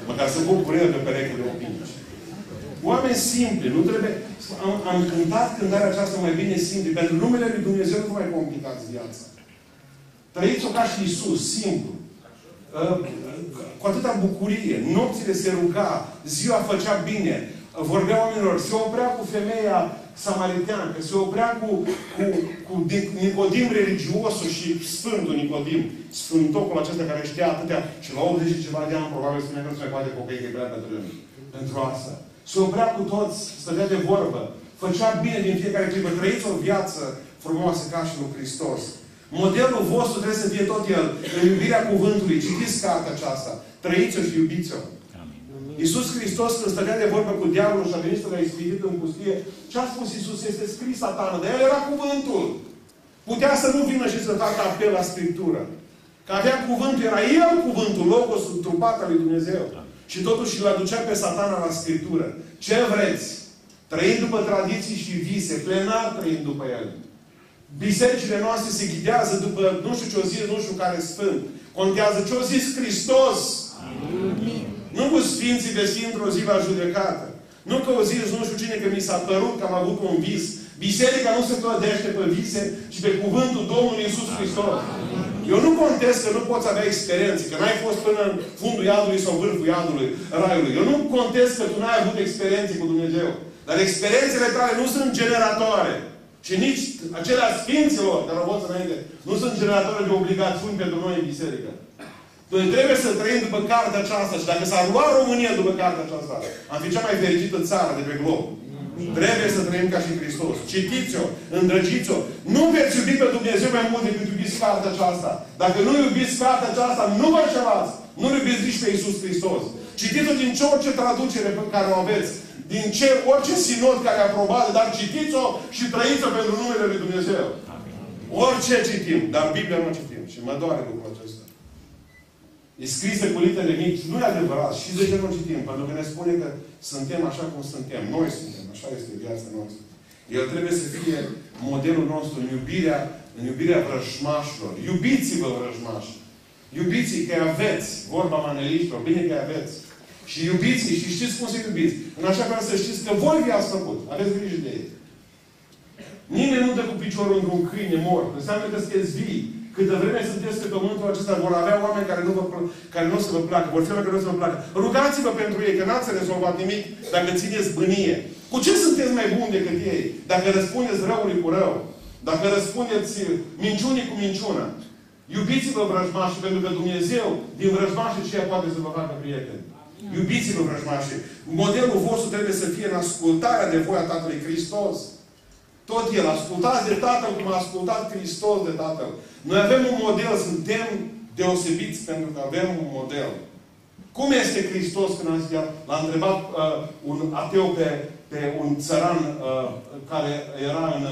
Măcar să pun cu el pe perechele o pingi. Oameni simpli, nu trebuie... Am cântat cântarea aceasta mai bine simpli. Pentru numele Lui Dumnezeu nu mai complicați viața. Trăiți-o ca și Iisus, simplu. Cu atâta bucurie. Nopțile se ruga, ziua făcea bine. Vorbea oamenilor, se oprea cu femeia samariteancă, se oprea cu Nicodim religiosul și Sfântul Nicodim, Sfântocul acesta care știa atâtea și la 80 și ceva de ani probabil spunea că nu se mai poate copii, că e prea bătrân pentru asta. Se oprea cu toți, stătea de vorbă, făcea bine din fiecare clipă, trăiți o viață frumoasă ca și lui Hristos. Modelul vostru trebuie să fie tot el, în iubirea cuvântului. Citiți cartea aceasta, trăiți-o și iubiți-o. Iisus Hristos, când stătea de vorbă cu diavolul și a venit să l-a ispitit în pustie, ce a spus Iisus? Este scris, Satană, dar el era cuvântul. Putea să nu vină și să facă apel la Scriptură. Că avea cuvântul, era el cuvântul, logosul trupat al lui Dumnezeu. Și totuși îl aducea pe Satana la Scriptură. Ce vreți? Trăind după tradiții și vise, plenar trăind după el. Bisericile noastre se ghidează după nu știu ce-o zis, nu știu care sfânt. Contează ce-o zis Hristos. Amin. Nu cu sfinții găsim într-o zi la judecată. Nu că o zis nu știu cine că mi s-a părut că am avut un vis. Biserica nu se clădește pe vise, ci pe cuvântul Domnului Iisus Hristos. Eu nu contest că nu poți avea experiențe, că n-ai fost până în fundul iadului sau vârful iadului, raiului. Eu nu contest că tu n-ai avut experiențe cu Dumnezeu. Dar experiențele tale nu sunt generatoare. Și nici acelea sfinților care au fost înainte nu sunt generatoare de obligațiuni pentru noi în biserică. Noi trebuie să trăim după cartea aceasta și dacă s-ar lua România după cartea aceasta, am fi cea mai fericită țară de pe glob. Trebuie să trăim ca și Hristos. Citiți-o, îndrăgiți-o. Nu veți iubi pe Dumnezeu mai mult decât iubiți cartea aceasta. Dacă nu iubiți cartea aceasta, nu vă înșelați. Nu iubiți nici pe Iisus Hristos. Citiți-o din orice traducere pe care o aveți. Din orice sinod care a aprobat, dar citiți-o și trăiți-o pentru numele Lui Dumnezeu. Orice citim, dar Biblia nu citim. Și mă doare lucrul acesta. E scrisă cu litere mici. Nu e adevărat. Și de ce nu citim? Pentru că ne spune că suntem așa cum suntem. Noi suntem. Așa este viața noastră. El trebuie să fie modelul nostru în iubirea vrăjmașilor. Iubiți-vă vrăjmași. Iubiți-i că aveți. Vorba maneliștilor. Bine că aveți. Și iubiți-i și știți cum să iubiți. În așa fel să știți că voi vi-ați făcut. Aveți grijă de ei. Nimeni nu dă cu piciorul într-un câine mort. Înseamnă că sunteți vii. Câtă vreme sunteți pe pământul acesta, vor avea oameni care nu o să vă placă, vor fi oameni care nu o să vă placă. Rugați-vă pentru ei, că n-ați rezolvat nimic dacă țineți bânie. Cu ce sunteți mai buni decât ei? Dacă răspundeți răului cu rău. Dacă răspundeți minciunii cu minciună. Iubiți-vă vrăjmașii, pentru că Dumnezeu, din vrăjmașii aceea poate să vă facă prieteni. Iubiți-vă vrăjmașii. Modelul vostru trebuie să fie în ascultarea de voia Tatălui Hristos. Tot El. Ascultați de Tatăl cum a ascultat Hristos de Tatăl. Noi avem un model. Suntem deosebiți pentru că avem un model. Cum este Hristos când l-a întrebat un ateu pe un țăran care era în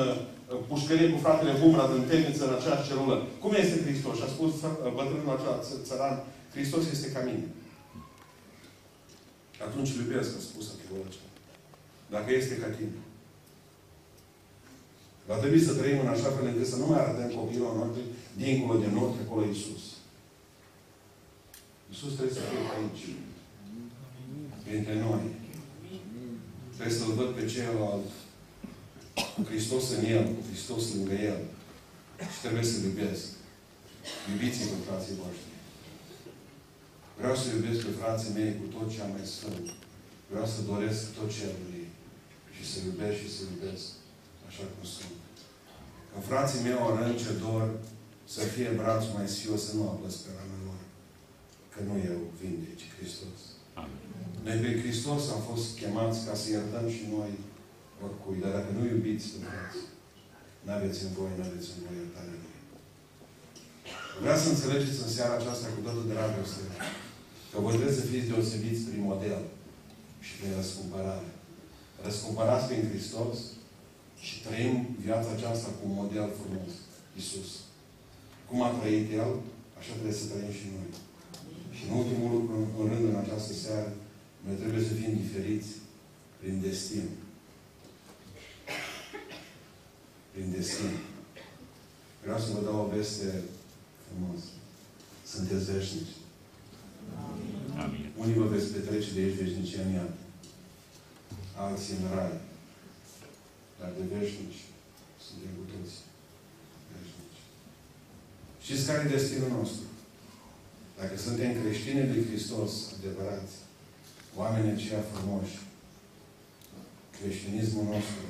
pușcărie cu fratele Humrad în temniță în aceeași celulă. Cum este Hristos? Și a spus bătrânul acela țăran, Hristos este ca mine. Atunci îl iubesc, a spus ateul acela. Dacă este ca tine. Va trebui să trăim în așa fel încât să nu mai arătăm copiilor noștri dincolo de noi, acolo Iisus. Iisus trebuie să fie aici. Printre noi. Trebuie să-L văd pe celălalt cu Hristos în El, cu Hristos lângă El. Și trebuie să-L iubesc. Iubiți-vă, frații voștri. Vreau să iubesc pe frații mei cu tot ce am mai sfânt. Vreau să doresc tot ce am lui. Și să iubesc și să iubesc așa cum sunt. Că frații mei au răni ce dor să fie brațul mai sfios, să nu apăs pe rana lor. Că nu eu vindec, ci Hristos. Noi pe Hristos am fost chemați ca să iertăm și noi oricui. Dar dacă nu iubiți pe frați, n-aveți în voi iertarea Lui. Vreau să înțelegeți în seara aceasta cu toată dragostea că voi trebuie să fiți deosebiți prin model și prin răscumpărare. Răscumpărați prin Hristos și trăim viața aceasta cu un model frumos. Iisus. Cum a trăit El, așa trebuie să trăim și noi. Și în ultimul lucru, în rând, în această seară, noi trebuie să fim diferiți prin destin. Prin destin. Vreau să vă dau o veste frumos. Sunteți veșnici. Amin. Unii vă veți petrece de aici veșnicia în iad. Alții în rai. Dar de veșnici suntem cu toți. Veșnici. Știți care e destinul nostru? Dacă suntem creștini lui Hristos, adevărați, oamenii aceia frumoși, creștinismul nostru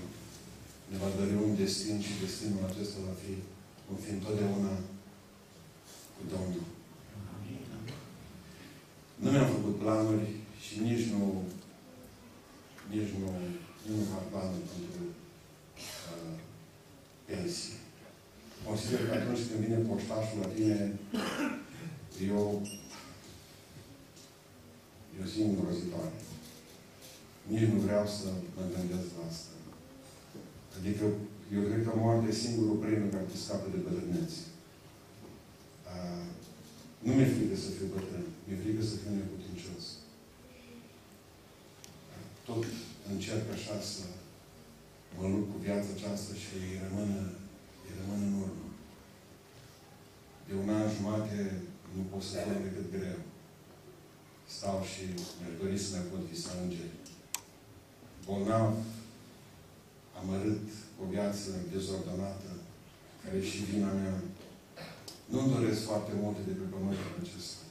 ne va dări un destin și destinul acesta va fi întotdeauna cu Domnul. Nu mi-am făcut planuri și nici nu fac planuri pentru pensie. Consider că atunci când vine poștașul la tine, e o zi îngrozitoare. Nici nu vreau să mă gândesc la asta. Adică, eu cred că moartea e singurul premiu care te scapă de bătrânețe. Nu mi-e frică să fiu bătrân. Mi-e frică să fiu neputincios. Tot încerc așa să mă lupt cu viața aceasta și îi rămân în urmă. De un an jumate nu pot să dorm decât greu. Stau și mi-aș dori să mai pot visa îngeri. Bolnav, amărât, o viață dezordonată, care e și vina mea. Nu-mi doresc foarte multe de pe pământul acesta.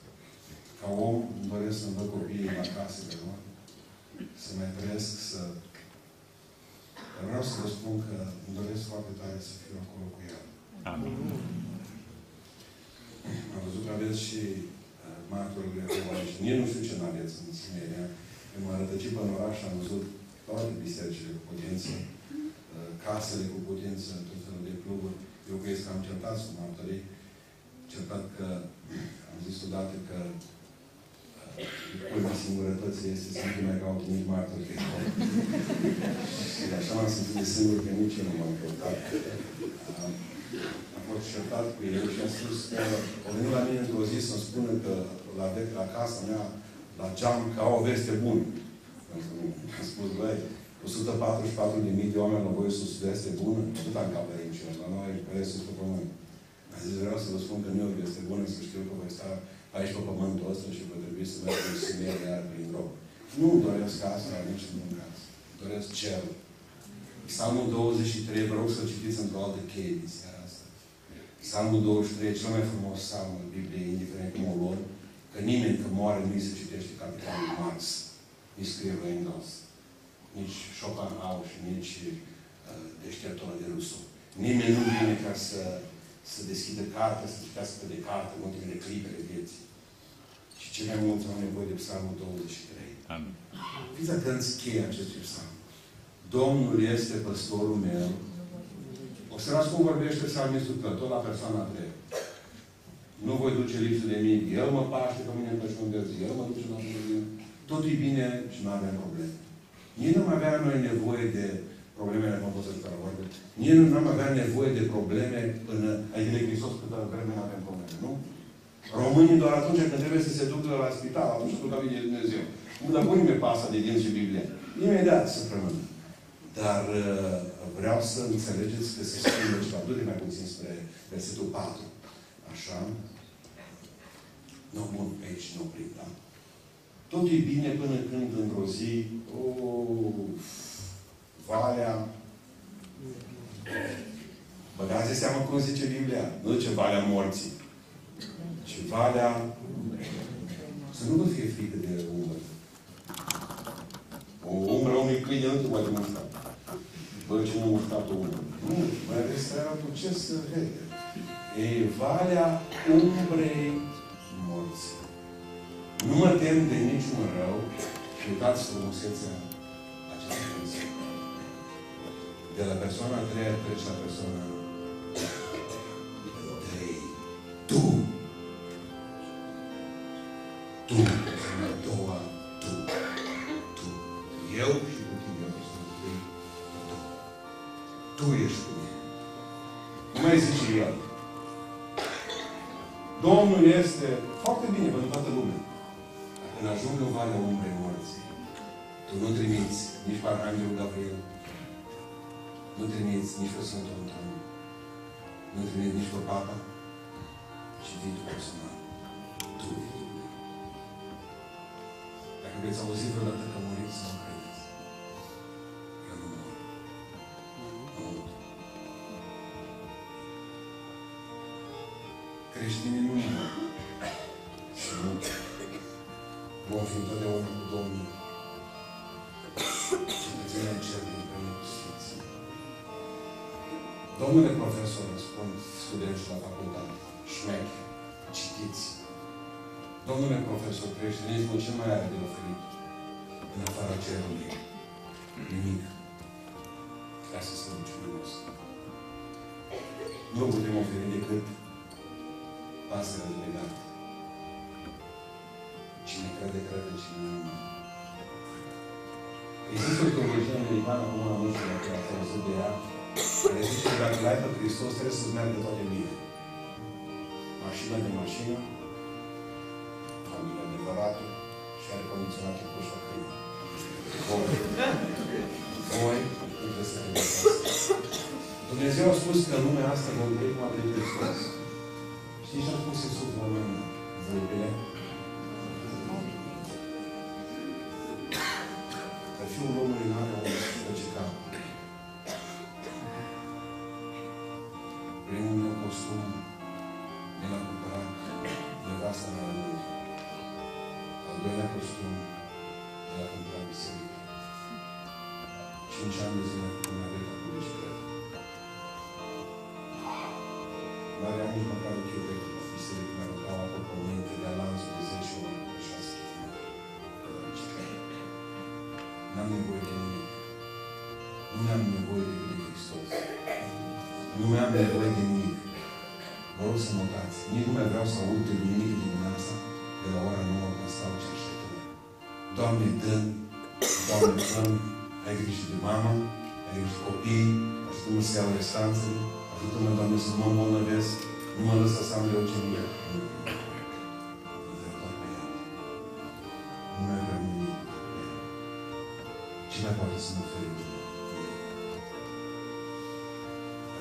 Ca om, îmi doresc să-mi văd copiii la casă pe lor, să mai trăiesc, să... Dar vreau să vă spun că îmi doresc foarte tare să fiu acolo cu el. Amin. Am văzut că aveți și martorile aici. Nici nu știu ce n-aveți în Simeria. Când m-am rătăcit pe în oraș, am văzut toate bisericile cu putință, casele cu putință, tot felul de cluburi. Eu cred că am certat cu martorii. Certat că am zis odată că culmea singurătății este să nu te mai caut nici martori pe acolo. Și așa m-am simțit de singur că nici eu nu m-am căutat. Am fost certat cu el și am spus că o venit la mine într-o zi să-mi spună că la casa mea, la geam, că au o veste bună. Am spus, băi, 144.000 de oameni la voi sus veste bună, tot am cap de aici, la noi, pe restul pe pământ. Am zis, vreau să vă spun că nu e o veste bună, să știu că voi sta aici pe pământul ăsta și vă trebuie să merg în Simeria iar prin drum. Nu doresc asta, nici nu în casă. Doresc cerul. Psalmul 23, vă rog să-l citiți într-o altă cheie din seara asta. Psalmul 23, cel mai frumos psalm în Biblie, indiferent cum o luăm, că nimeni că moare nu îi se citește Capitanul Marx, nici scrierul Engels, nici Schopenhauer și nici deșteptul de Rousseau. Nimeni nu vine ca să deschidă cartea, să citească pe de carte în ultimele clipele vieții. Și cei mai mulți au nevoie de Psalmul 23. Amin. Fiți atenți cheia acestui psalm. Domnul este păstorul meu. Observați cum vorbește psalmistul că tot la persoana a treia. Nu voi duce lipsă de mine. El mă paște pe mine în pășuni verzi. El mă duce la mine. Totul e bine și nu avem probleme. Nici nu am avea noi nevoie de problemele compozitorului vorbe. Nici nu am avea nevoie de probleme până aici de Hristos câtă vreme nu avem probleme, nu? Românii doar atunci când trebuie să se ducă la spital, atunci când ducă de Dumnezeu. Dar nu nimeni pasă de dinți și Biblia. Imediat să rămână. Dar vreau să înțelegeți că se schimbă ceva. Du-te mai puțin spre versetul 4. Așa. Nu, bun, aici nu oprim, da? Tot e bine până când într-o zi, valea, băgați de seama cum zice Biblia. Nu zice valea morții. Ci valea, să nu vă fie frică de umbră. O umbră unui câine nu te poate mușca. Bă, ce nu mușcat o umbră. Nu, mai ales cu ce să vede. E valea umbrei morții. Nu mă tem de niciun rău și uitați frumusețea acestui concept. De la persoana a treia treci la persoana a trei. Tu. Persoana a doua. Tu. Eu și cu tine, persoana a trei. Tu ești cu mine. Nu mai zice el. Domnul este foarte bine pentru toată lumea. Când ajung în Valea Umbrei Morții, tu nu trimiți nici pe Arhanghelul Gabriel, nu trimiți nici pe Sfântul Anton, nu trimiți nici pe Papa, ci vii tu personal. Tu vii tu. Dacă veți auzi vreodată că muriți, nu credeți. Eu nu mor. Nu. Creștinii nu mor. Și nu. Vom fi întotdeauna cu Domnul. Cetățenii în cer din împreună cu Sfinții. Domnule profesor, răspund studenții la facultate, șmeche, citiți. Domnule profesor, creștinismul ce mai are de oferit în afara cerului? Nimic. Ca să spun ciunos. Nu putem oferi decât pasărea de legată. Cine crede, crede, cine nu. Există o teologie americană, acum nu știu dacă ați auzit de ea, care zice că dacă l-ai pe Hristos, trebuie să-ți meargă toate bine. Mașină de mașină, familia de bărată și are condiționat cu ușa câine. Voi nu trebuie să credeți asta. Dumnezeu a spus că lumea asta vă iubire cum a venit Hristos. Știi ce a spus Iisus la oameni? Vă iubire? Că Fiul omului n-are o face capul. Primul meu costum de l-a cumpărat nevasta mea la mult. Al doilea costum de l-a cumpărat biserică. 5 ani de zile cu naveta cu bicicletă. N-avea nici măcar o chiuvetă la biserică, mi-a rugau apă pe minte de-a lanțul de 10 ori pe 6 km pe la bicicletă. N-am nevoie de nimic. Nu mi-am nevoie de Hristos. Nu mi-am nevoie de nimic. Vă rog să notați. Nici nu mai vreau să aud de nimic dimineața, de la ora 9 când stau ce așteptăm. Doamne, dă-mi, Doamne, dă-mi, ai grijă de mama, ai grijă de copii, ajută-mă să iau restanțele, ajută-mă, Doamne, să nu mă îmbolnăvesc, nu mă lăsa să am leucemie. Nu mai vreau nimic. Cine poate să mă ofere de mine?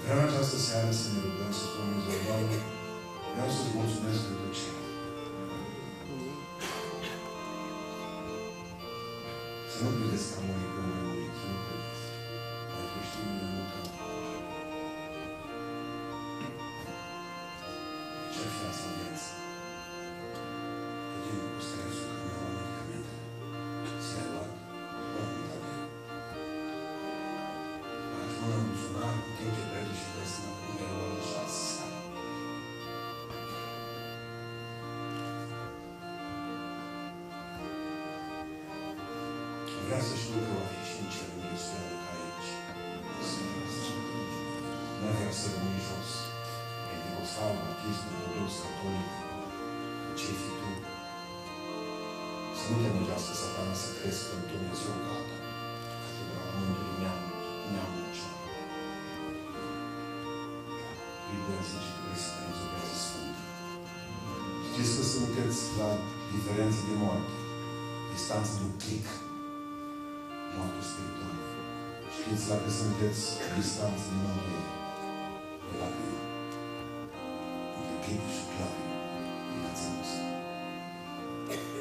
Vreau în această seară să ne rugăm, să spunem Dumnezeu, Doamne, vreau să-ți mulțumesc pentru ce. Să nu credeți că am murit, că nu mai murit, să nu credeți. Mai creștinii de multă. Ce-ar fi asta în viață? Tot timpul cu stresul, că mi-am luat medicamente. Ți-ai luat? Doamne, Tată. Ați mână în buzunar, cu timp ce pleci și dai seama că nu mi-ai luat de 6 seara. Vrea să știu că va fi și în cerul este ca aici. Nu vrea să rămâi jos. Pentecostal, baptist, ortodox, catolic. Ce-i fi tu? Să nu te măgească Satana să crezi că Dumnezeu gata. Catedra mântului neamul cea. Biblia zice că vrei să trăiți o viață sfântă. Știți că sunteți la diferențe de moarte. Distanță de un clic. Moarte spirituală. Știți la că sunteți distanță din Dumnezeu. De la prima. Între clip și clavii din viața noastră.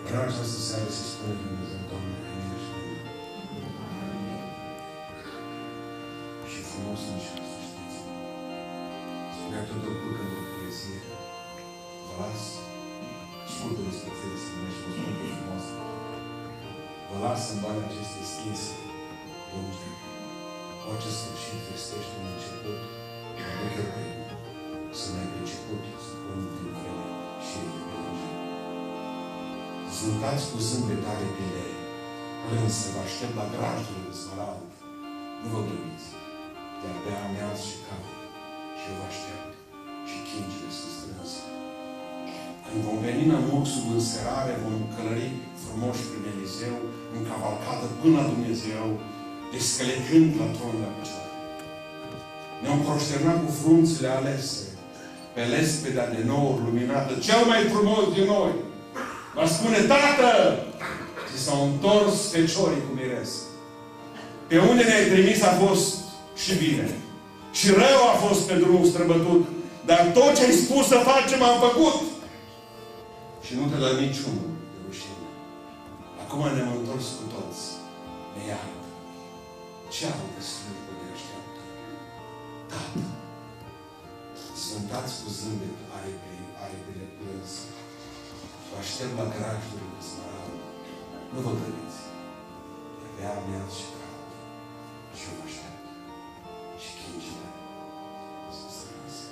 Vreau această seară să spune Dumnezeu, Doamne, ai mine și mine. Și frumos în cer, să știți. Spunea Tudor Cucă într-o poezie. Vă las, ascultă despre țării să numești, vă spun că frumos. Vă las în banii acestei schinse, Domnul. Orice sfârșit vestește un început, mă duc eu pe el. Să ne-ai priceput, să pun din vreme și ei de plânge. Zântați cu zâmbet aripile, plânse, vă aștept la grajdul de smarald. Nu vă grăbiți, de-abia ameați și cam, și eu vă aștept, și chingile sunt strânse. Când vom veni în morsul în serare, vom călări frumoși prin Eliseu, în cavalcadă până la Dumnezeu, descălecând la tron la picioare. Ne-am proșternat cu frunțile alese, pe lespedea de nouri luminată, cel mai frumos din noi. Va spune, Tată! Și s-au întors feciorii cu miresc. Pe unde ne-ai trimis a fost și bine. Și rău a fost pe drumul străbătut. Dar tot ce ai spus să facem, am făcut. Și nu te dă niciunul de rușine. Acum ne-am întors cu toți. Ne iartă. Ce altă slujbă ne așteaptă? Tată! Sfântați cu zâmbet aripile plâns. Vă aștept la grajdul de smarald. Nu vă grăbiți. De-abia ameați și cald. Și eu vă aștept. Și chingile sunt strânse.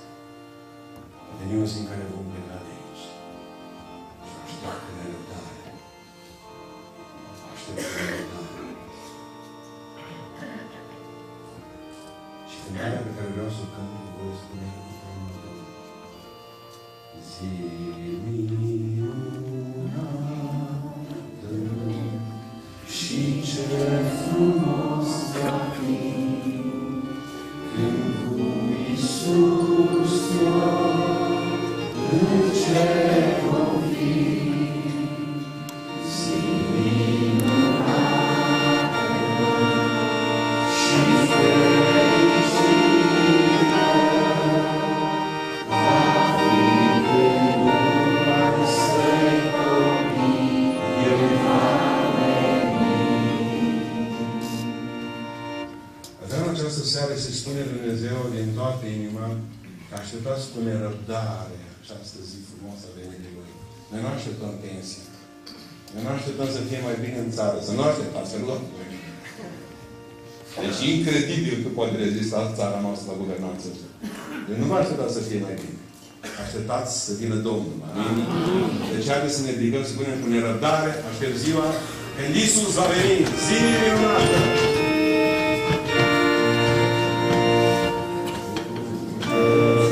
Va veni o zi în care vom pleca de aici. Și vă aștept cu nerăbdare. Vă aștept cu nerăbdare. Și cântarea pe care vreau să o cânt cu voi spune următorul. Zi minunată și ce frumos va fi când cu Iisus noi în cer vom fi. Zi minunată și fericită va fi când urma să-i copii El va veni. În această seară se spune Dumnezeu din toată inima că așteptați cu nerăbdare această zi frumoasă a venirii Lui. Noi nu așteptăm pensie. Noi nu așteptăm să fie mai bine în țară. Să nu așteptați, să luăm. Deci e incredibil că poate rezista țara noastră la guvernanță. Deci nu vă așteptați să fie mai bine. Așteptați să vină Domnul. Amin? Deci haideți să ne ridicăm, să punem cu nerăbdare, aștept ziua când Iisus va veni. Zi minunată! Thank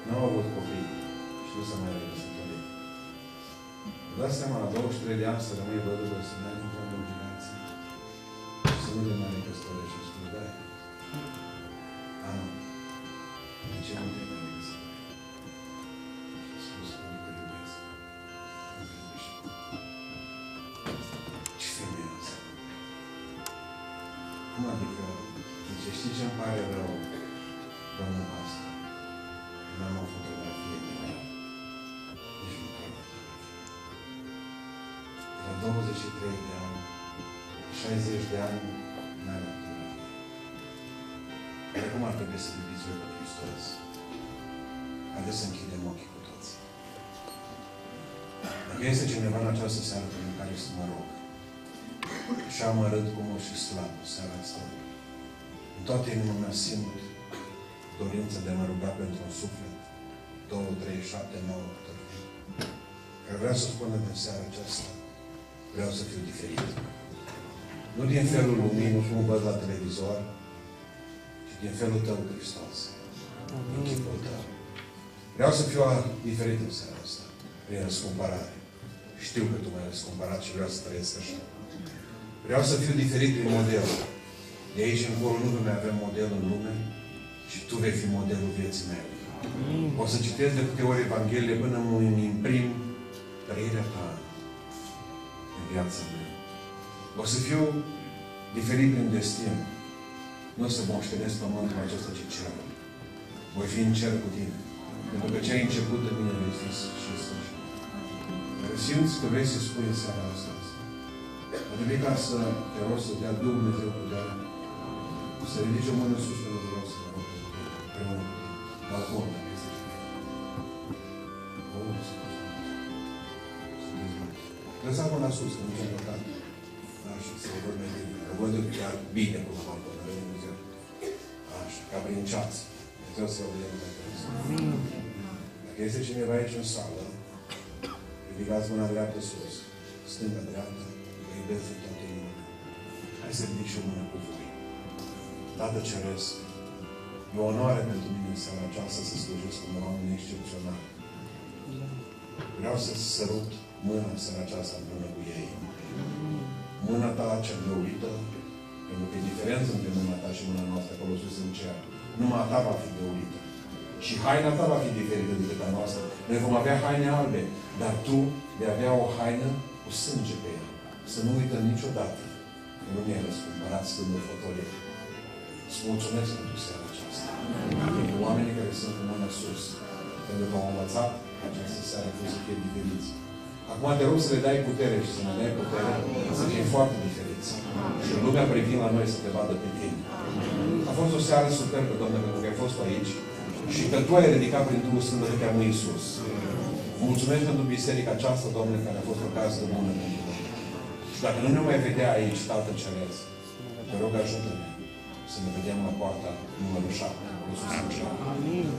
n-au avut copii și nu s-a mai recăsătorit. Vă dați seama, la 23 de ani să rămâi văduvă, să n-ai niciun de obligație. Să nu te mai recăsătorești și spui, da. Nu. De ce nu te mai recăsătorești? Și spus, nu te iubesc. Nu te iubești. Ce femeie asta? Cum adică? Zice, știi ce-mi pare rău, domnul pastor? N-am o fotografie de la nici măcar o fotografie. La 23 de ani, 60 de ani, n-ai o fotografie. Dar cum ar trebui să iubiți voi pe Hristos? Haideți să închidem ochii cu toți. Dacă este cineva în această seară pentru care să mă rog, și amărât cu mult și slab seara asta, în toată inima mea simt dorința de a mă ruga pentru un suflet, 2, 3, 7, 9, care vreau să spună din seara aceasta, vreau să fiu diferit. Nu din felul lumii, nu cum văd la televizor, ci din felul tău, Hristos. În chipul tău. Vreau să fiu diferit în seara asta, prin răscumpărare. Știu că tu m-ai răscumpărat și vreau să trăiesc așa. Vreau să fiu diferit din model. De aici încolo nu mai avem model în lume și tu vei fi modelul vieții mele. O să citesc de câte ori Evanghelie până îmi imprim trăirea ta în viața mea. O să fiu diferit prin destin. Nu o să moștenesc pământul acesta, ci cerul. Voi fi în cer cu tine. Pentru că ce ai început de mine vei fi și sfârșit. Dar simți că vrei să spui în seara asta. Ar trebui ca să te rog să dea Dumnezeu puterea. Să ridici o mână sus pentru că vreau să mă rog împreună cu tine. Balcon, dacă este cineva. Să dezvolți. Lăsați mâna sus, că nu ce-am notat. Așa, să vă văd mai bine. Că văd chiar bine cu la balcon, dar Dumnezeu. Așa, ca prin ceață. Dumnezeu să vă vedem mai bine. Dacă este cineva aici în sală, ridicați mâna dreaptă sus, stânga dreaptă, că iubesc din toată inima. Hai să ridic și o mână cu voi. Tată Ceresc, e o onoare pentru mine în seara aceasta să slujesc un oameni excepțional. Vreau să-ți sărut mâna în seara aceasta împreună cu ei. Mâna ta cea găurită, pentru că e diferență între mâna ta și mâna noastră acolo sus în cer. Numai ta va fi găurită. Și haina ta va fi diferită decât a noastră. Noi vom avea haine albe, dar tu vei avea o haină cu sânge pe ea. Să nu uităm niciodată că nu ne-ai răscumpărat Sfântul Fătorie. Îți mulțumesc pentru seara aceasta. Pentru oamenii care sunt în mână sus. Pentru că au învățat această seară cum să fie diferiți. Acum te rog să le dai putere și să ne dai putere să fie foarte diferiți. Și lumea privind la noi să te vadă pe tine. A fost o seară superbă, Doamne, pentru că ai fost aici și că Tu ai ridicat prin Duhul Sfânt de pe Iisus. Mulțumesc pentru biserica aceasta, Doamne, care a fost o casă de bună pentru noi. Și dacă nu ne mai vedea aici, Tatăl Ceresc, te rog, ajută-ne să ne vedem la poarta numărul 7, Iisus în cer.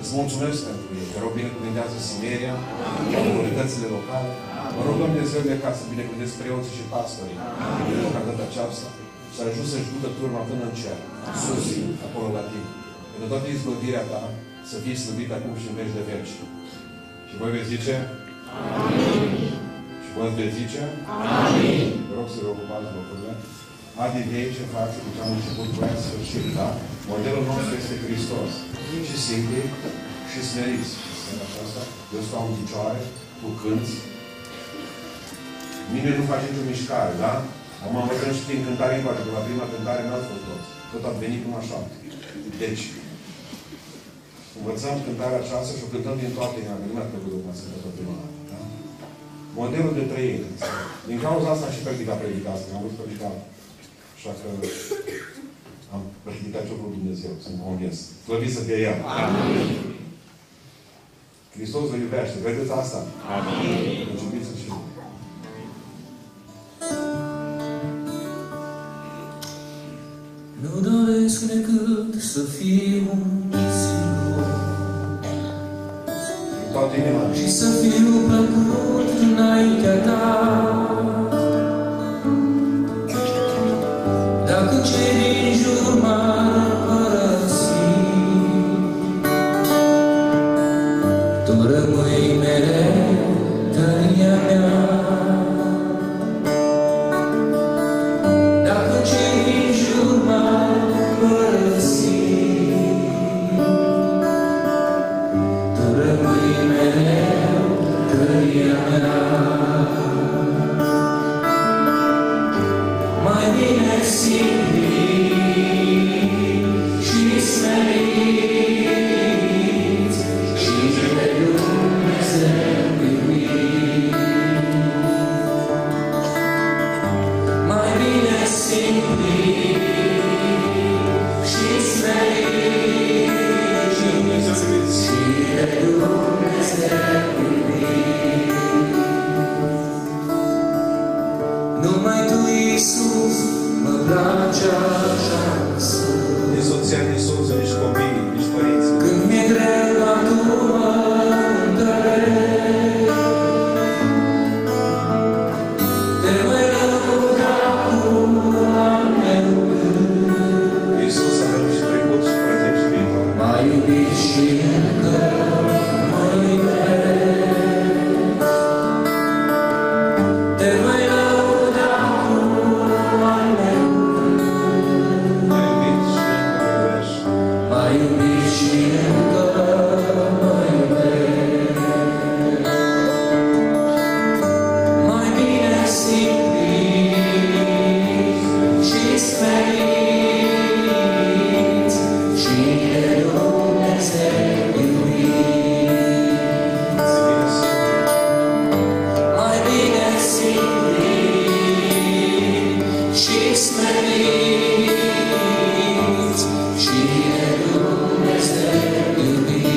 Îți mulțumesc pentru ei. Te rog, binecuvintează Simeria, autoritățile locale. Mă rog, Dumnezeu, ca să binecuvântezi preoții și pastorii din localitatea aceasta, să ajungi să-și ducă turma până în cer, sus, acolo la tine. Pentru toată izbăvirea ta, să fii slăvit acum și în veci de veci. Și voi veți zice? Amin. Și voi veți zice? Amin. Vă rog să vă ocupați locurile. Adi de aici în față, cu ce am început cu aia sfârșit, da? Modelul nostru este Hristos. Și simpli, și smeriți. În aceasta, eu stau în picioare, cu cânți. Mine nu face nicio mișcare, da? Am învățat și prin cântare în toate, că la prima cântare n-ați fost toți. Tot ați venit până așa. Deci, învățăm cântarea aceasta și o cântăm din toate inima. Nu mi-a trebuit să cântăm prima dată, da? Modelul de trăire. Din cauza asta și predica asta. Am vrut predica. Așa că am predicat ce-o vrut Dumnezeu. Sunt convins. Slăvit să fie El. Amin. Hristos vă iubește. Vedeți asta? Amin. Deci iubiți-l și nu doresc decât să fiu singur și să fiu plăcut înaintea ta. Dacă cei din jur m-ar părăsi, Tu rămâi mereu tăria mea. Dacă cei din jur m-au părăsit, Tu rămâi mereu tăria mea. Mai bine silit și smerit și de Dumnezeu iubit. Mai bine silit și smerit și de Dumnezeu iubit. Numai Tu, Iisus, mă place așa să. Nici soția, nici soțul, nici copiii, nici părinții. Când mi-e greu, la Tu mă întărești. Te voi lăuda acum la meu gând. Iisus a venit și trecut și prezent și viitor. M-a iubit și încă mă iubesc. Te voi lăuda acum la meu gând. Te iubit și încă mă iubești. M-a iubit și încă mă iubesc. Mai bine silit și smerit și de Dumnezeu iubit. Mai bine silit și smerit și de Dumnezeu iubit.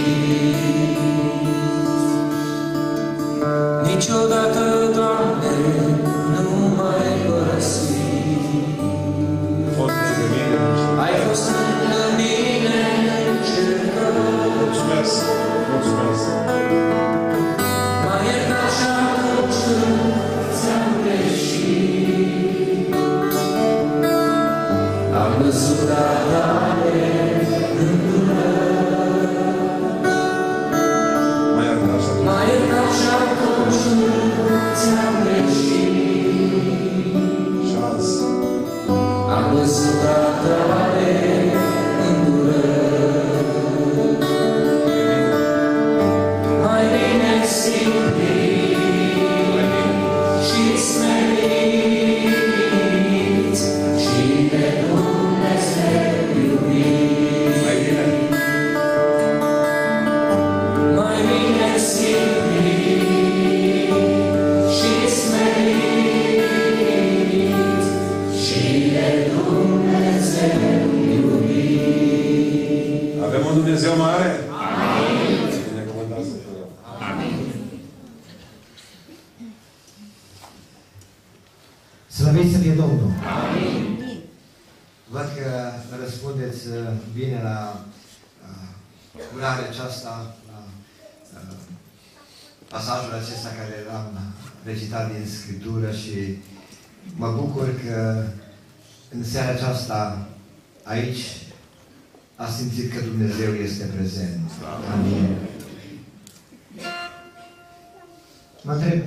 Niciodată, Doamne, nu m-ai părăsit. Fost lângă mine. Ai fost lângă mine în încercări. Mulțumesc. Mulțumesc. M-ai iertat și atunci când ți-am greșit. Am văzut radare în durări. Mai iertat așa. M-ai iertat și atunci când ți-am greșit. Și azi. Am văzut radare în durări. Mai bine silit și smerit și de Dumnezeu iubit. Mai bine. Mai bine silit și smerit și de Dumnezeu iubit. Avem un Dumnezeu mare? Amin. Binecuvântat să fie. Slăvit să fie Domnul! Văd că răspundeți bine la urarea aceasta, la pasajul acesta care l-am recitat din Scriptură și mă bucur că în seara aceasta aici a simțit că Dumnezeu este prezent. Amin. Mă întreb,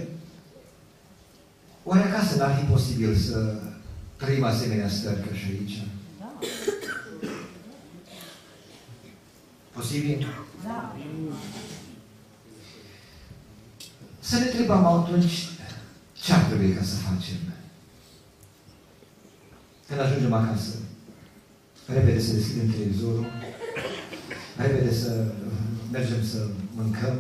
oare acasă n-ar fi posibil să trăim asemenea stări ca și aici? Posibil? Da. Să ne întrebăm atunci ce ar trebui ca să facem. Când ajungem acasă, repede să deschidem televizorul, repede să mergem să mâncăm,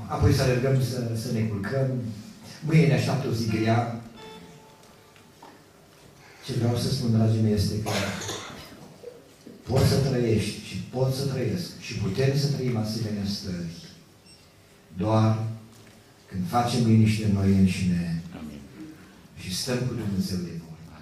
apoi să alergăm să ne culcăm, mâine ne așteaptă o zi grea. Ce vreau să spun, dragii mei, este că poți să trăiești și pot să trăiesc și putem să trăim asemenea stări doar când facem liniște în noi înșine și stăm cu Dumnezeu de vorbă.